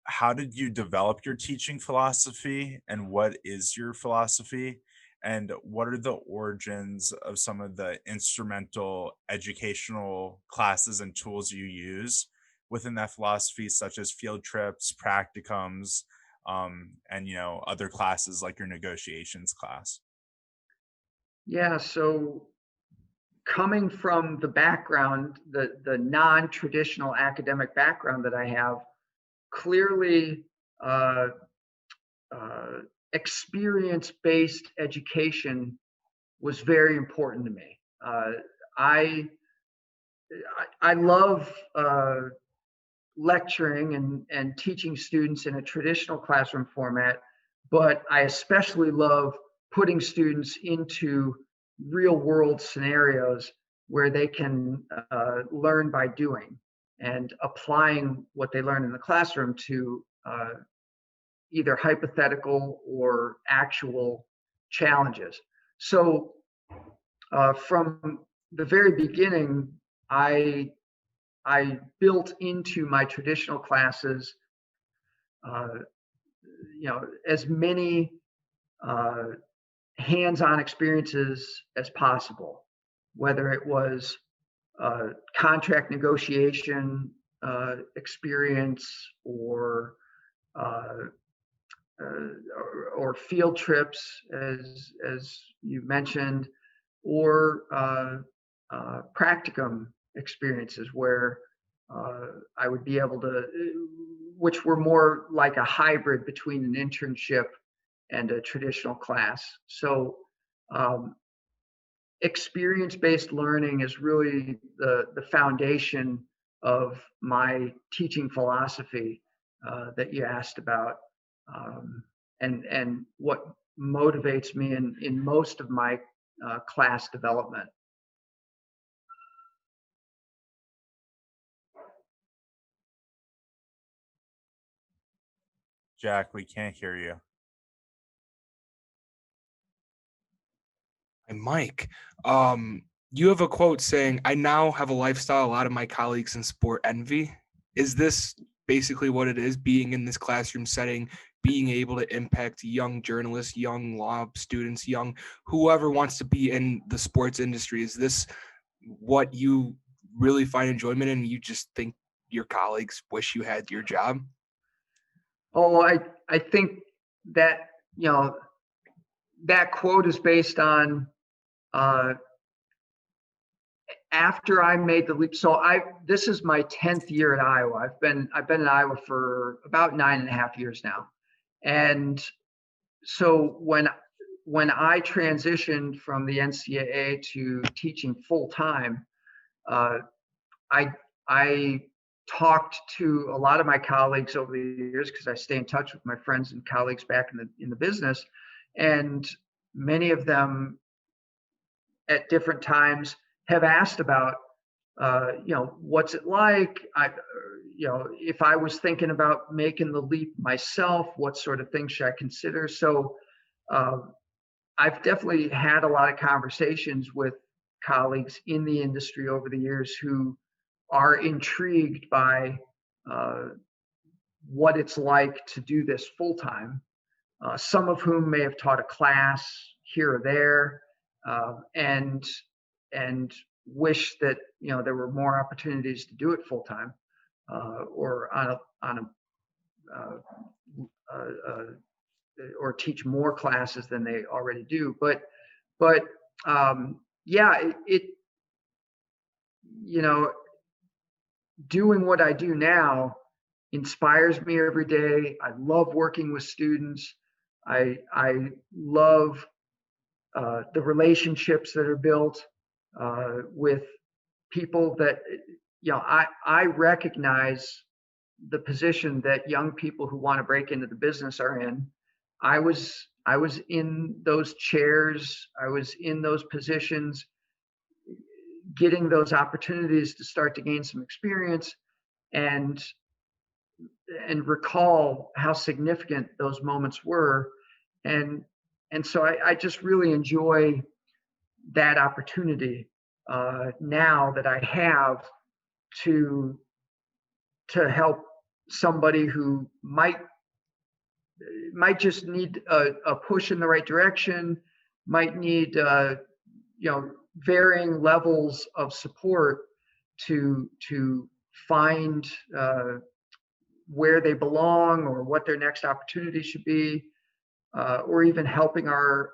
how did you develop your teaching philosophy, and what is your philosophy? And what are the origins of some of the instrumental educational classes and tools you use within that philosophy, such as field trips, practicums, and other classes like your negotiations class? Yeah, so coming from the background, the non-traditional academic background that I have, clearly experience-based education was very important to me. I love lecturing and teaching students in a traditional classroom format, but I especially love putting students into real world scenarios where they can learn by doing and applying what they learn in the classroom to either hypothetical or actual challenges. So from the very beginning, I built into my traditional classes, as many hands-on experiences as possible, whether it was contract negotiation experience or field trips, as you mentioned, or practicum experiences where I would be able to, which were more like a hybrid between an internship and a traditional class. So experience-based learning is really the foundation of my teaching philosophy that you asked about, and what motivates me in most of my class development. Jack, we can't hear you. And Mike, you have a quote saying, "I now have a lifestyle a lot of my colleagues in sport envy." Is this basically what it is, being in this classroom setting, being able to impact young journalists, young law students, young whoever wants to be in the sports industry? Is this what you really find enjoyment in, and you just think your colleagues wish you had your job? Oh, I think that, that quote is based on after I made the leap. So this is my 10th year at Iowa. I've been in Iowa for about 9.5 years now. And so when when I transitioned from the NCAA to teaching full time, I talked to a lot of my colleagues over the years because I stay in touch with my friends and colleagues back in the business, and many of them at different times have asked about, what's it like? If I was thinking about making the leap myself, what sort of things should I consider? So I've definitely had a lot of conversations with colleagues in the industry over the years who are intrigued by what it's like to do this full time. Some of whom may have taught a class here or there, and wish that there were more opportunities to do it full time, or or teach more classes than they already do. But doing what I do now inspires me every day. I love working with students. I love the relationships that are built with people that, I recognize the position that young people who want to break into the business are in. I was in those chairs. I was in those positions, getting those opportunities to start to gain some experience and recall how significant those moments were. And so I just really enjoy that opportunity now that I have to help somebody who might just need a push in the right direction, might need varying levels of support to find where they belong or what their next opportunity should be, or even helping our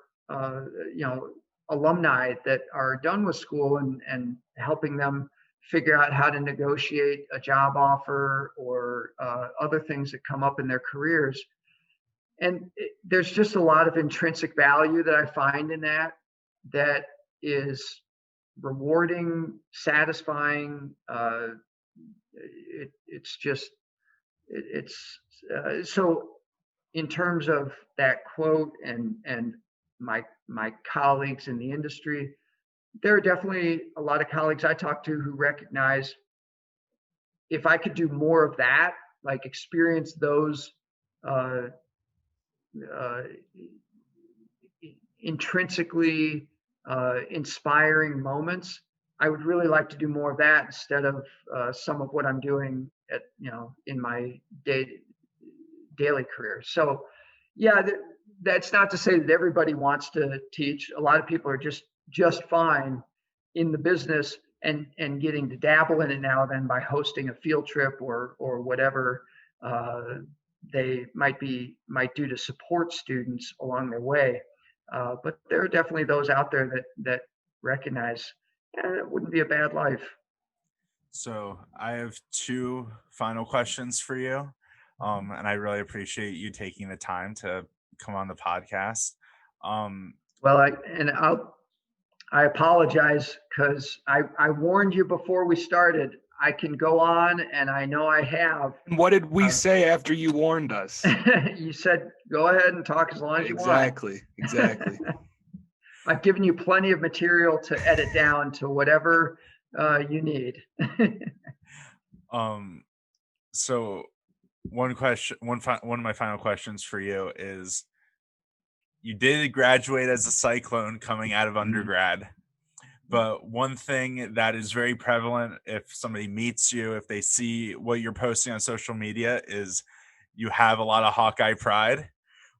alumni that are done with school and helping them figure out how to negotiate a job offer or other things that come up in their careers. And there's just a lot of intrinsic value that I find in that is rewarding, satisfying. So in terms of that quote and my colleagues in the industry, there are definitely a lot of colleagues I talk to who recognize if I could do more of that, like experience those intrinsically inspiring moments, I would really like to do more of that instead of some of what I'm doing in my daily career. So yeah, that's not to say that everybody wants to teach. A lot of people are just fine in the business and getting to dabble in it now and then by hosting a field trip or whatever they might do to support students along their way. But there are definitely those out there that recognize it wouldn't be a bad life. So I have two final questions for you. And I really appreciate you taking the time to come on the podcast. I apologize because I warned you before we started. I can go on, and I know I have. What did we say after you warned us? You said, go ahead and talk as long as you want. Exactly. I've given you plenty of material to edit down to whatever you need. So one of my final questions for you is, you did graduate as a Cyclone coming out of undergrad, but one thing that is very prevalent if somebody meets you, if they see what you're posting on social media, is you have a lot of Hawkeye pride.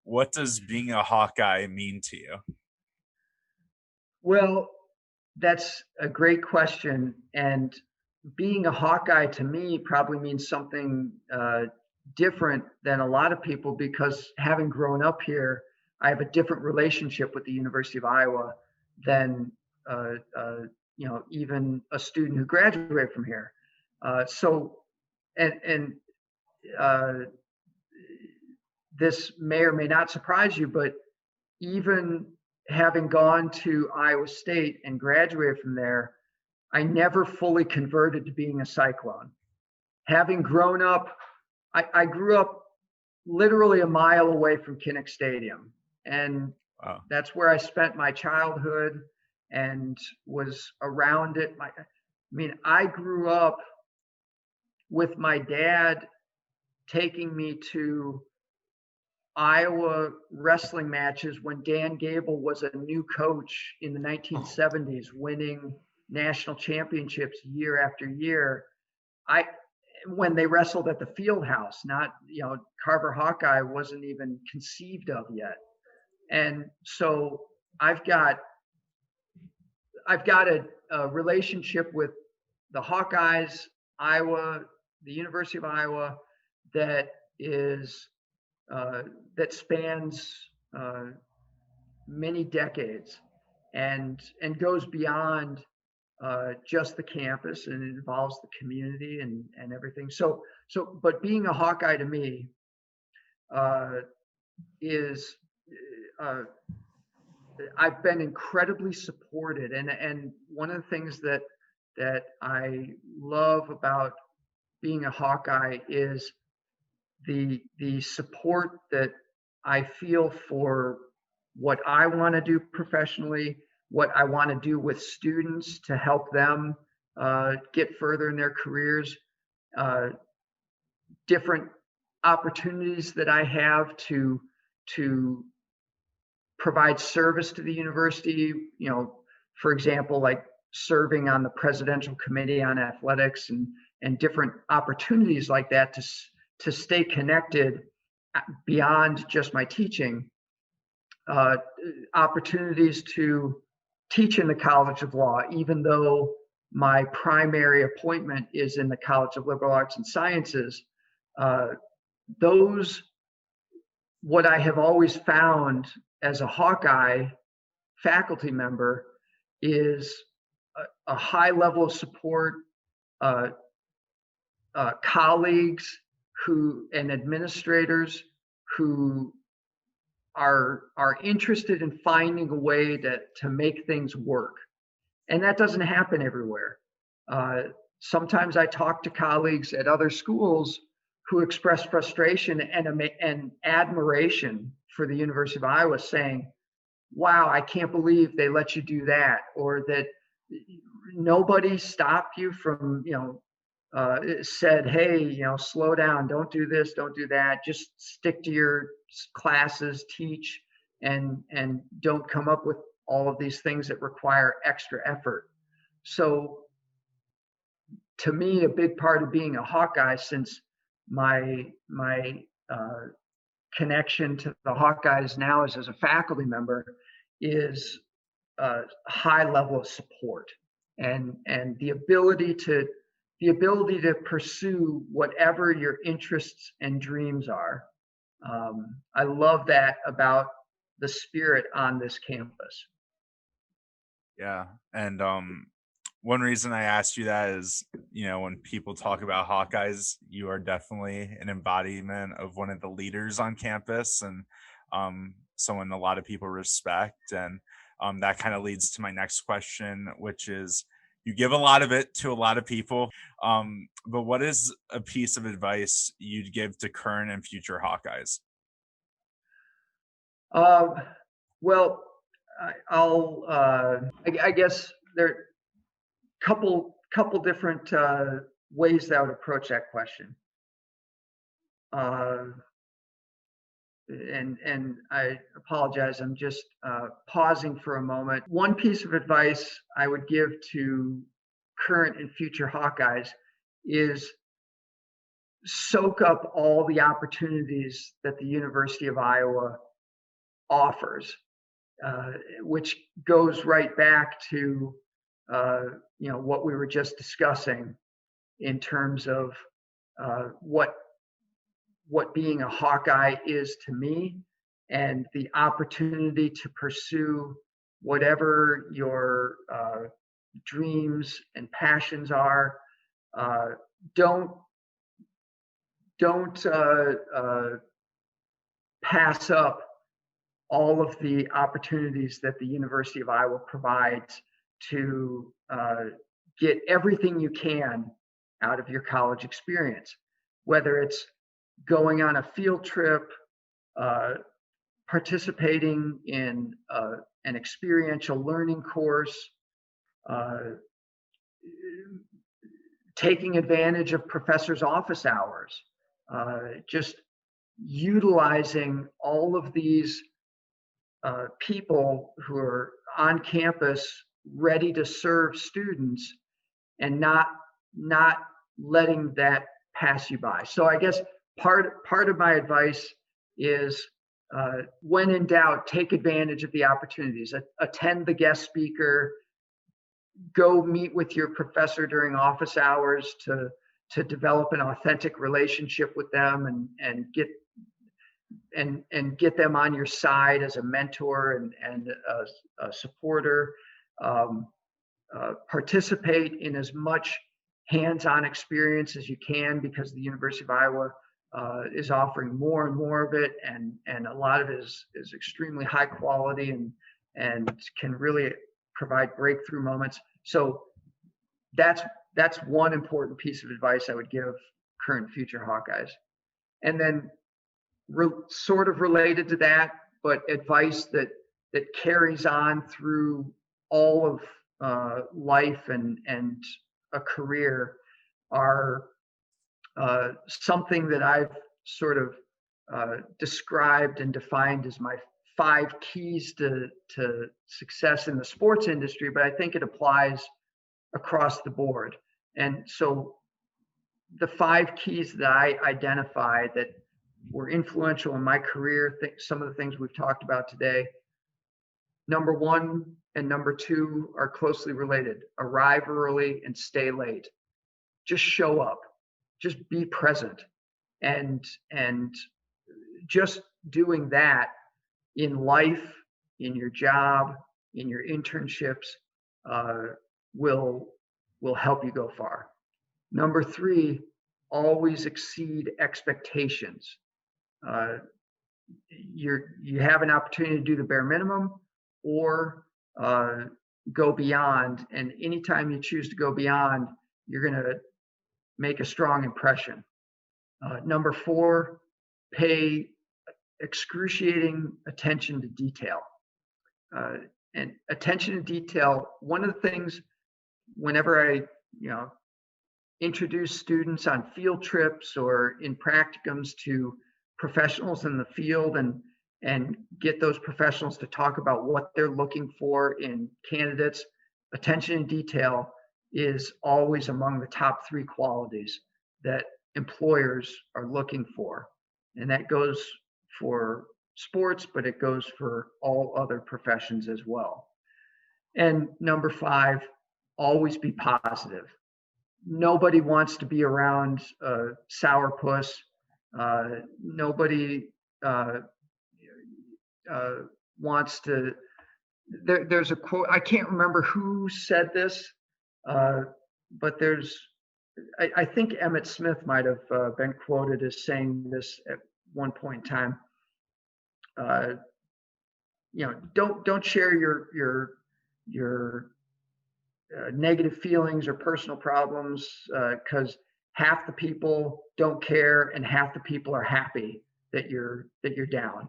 What does being a Hawkeye mean to you? Well, that's a great question. And being a Hawkeye to me probably means something different than a lot of people, because having grown up here, I have a different relationship with the University of Iowa than even a student who graduated from here. This may or may not surprise you, but even having gone to Iowa State and graduated from there, I never fully converted to being a Cyclone. Having grown up, I grew up literally a mile away from Kinnick Stadium. And Wow. that's where I spent my childhood and was around it. I grew up with my dad taking me to Iowa wrestling matches when Dan Gable was a new coach in the 1970s, winning national championships year after year. When they wrestled at the field house, not, Carver Hawkeye wasn't even conceived of yet. And so I've got a relationship with the Hawkeyes, Iowa, the University of Iowa, that is that spans many decades and goes beyond just the campus, and it involves the community and everything. But being a Hawkeye to me is I've been incredibly supported, and one of the things that I love about being a Hawkeye is the support that I feel for what I want to do professionally, what I want to do with students to help them get further in their careers, different opportunities that I have to provide service to the university, for example, like serving on the presidential committee on athletics and different opportunities like that to stay connected beyond just my teaching, opportunities to teach in the College of Law, even though my primary appointment is in the College of Liberal Arts and Sciences. What I have always found as a Hawkeye faculty member is a high level of support, colleagues and administrators who are interested in finding a way to make things work. And that doesn't happen everywhere. Sometimes I talk to colleagues at other schools who express frustration and admiration for the University of Iowa, saying, wow, I can't believe they let you do that, or that nobody stopped you from, said, hey, slow down, don't do this, don't do that, just stick to your classes, teach, and don't come up with all of these things that require extra effort. So to me, a big part of being a Hawkeye, since my connection to the Hawkeyes now is as a faculty member, is a high level of support and the ability to pursue whatever your interests and dreams are. I love that about the spirit on this campus. Yeah. And one reason I asked you that is, when people talk about Hawkeyes, you are definitely an embodiment of one of the leaders on campus, and someone a lot of people respect. And that kind of leads to my next question, which is, you give a lot of it to a lot of people, but what is a piece of advice you'd give to current and future Hawkeyes? Well, I guess there are couple different ways that I would approach that question. And I apologize, I'm just pausing for a moment. One piece of advice I would give to current and future Hawkeyes is soak up all the opportunities that the University of Iowa offers, which goes right back to what we were just discussing in terms of what being a Hawkeye is to me, and the opportunity to pursue whatever your dreams and passions are. Don't pass up all of the opportunities that the University of Iowa provides to get everything you can out of your college experience, whether it's going on a field trip, participating in an experiential learning course, taking advantage of professors' office hours, just utilizing all of these people who are on campus ready to serve students, and not letting that pass you by. So I guess part of my advice is, when in doubt, take advantage of the opportunities. Attend the guest speaker, go meet with your professor during office hours to develop an authentic relationship with them, and get them on your side as a mentor and a supporter. Participate in as much hands-on experience as you can, because the University of Iowa is offering more and more of it, and a lot of it is extremely high quality and can really provide breakthrough moments. So that's one important piece of advice I would give current and future Hawkeyes. And then sort of related to that, but advice that carries on through all of life and a career, are something that I've sort of described and defined as my 5 keys to success in the sports industry, but I think it applies across the board. And so the 5 keys that I identified that were influential in my career, some of the things we've talked about today. Number 1 and number 2 are closely related. Arrive early and stay late. Just show up. Just be present. And just doing that in life, in your job, in your internships, will help you go far. Number 3, always exceed expectations. You have an opportunity to do the bare minimum or go beyond, and anytime you choose to go beyond, you're going to make a strong impression. Number 4, pay excruciating attention to detail. And attention to detail, one of the things, whenever I introduce students on field trips or in practicums to professionals in the field, and get those professionals to talk about what they're looking for in candidates, attention to detail is always among the top 3 qualities that employers are looking for. And that goes for sports, but it goes for all other professions as well. And number 5, always be positive. Nobody wants to be around a sourpuss. Nobody wants to. There's a quote, I can't remember who said this, but I think Emmitt Smith might have been quoted as saying this at one point in time. Don't share your negative feelings or personal problems, because half the people don't care and half the people are happy that you're down.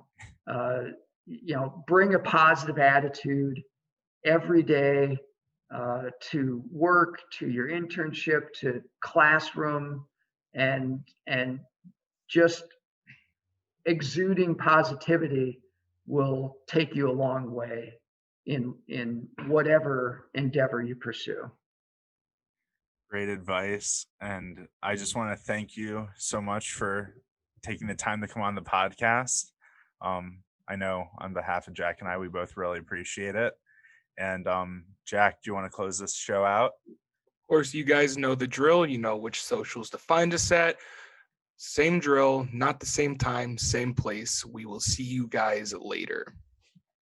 Bring a positive attitude every day to work, to your internship, to classroom, and just exuding positivity will take you a long way in whatever endeavor you pursue. Great advice. And I just want to thank you so much for taking the time to come on the podcast. I know on behalf of Jack and I, we both really appreciate it. And Jack, do you want to close this show out? Of course, you guys know the drill. You know which socials to find us at. Same drill, not the same time, same place. We will see you guys later.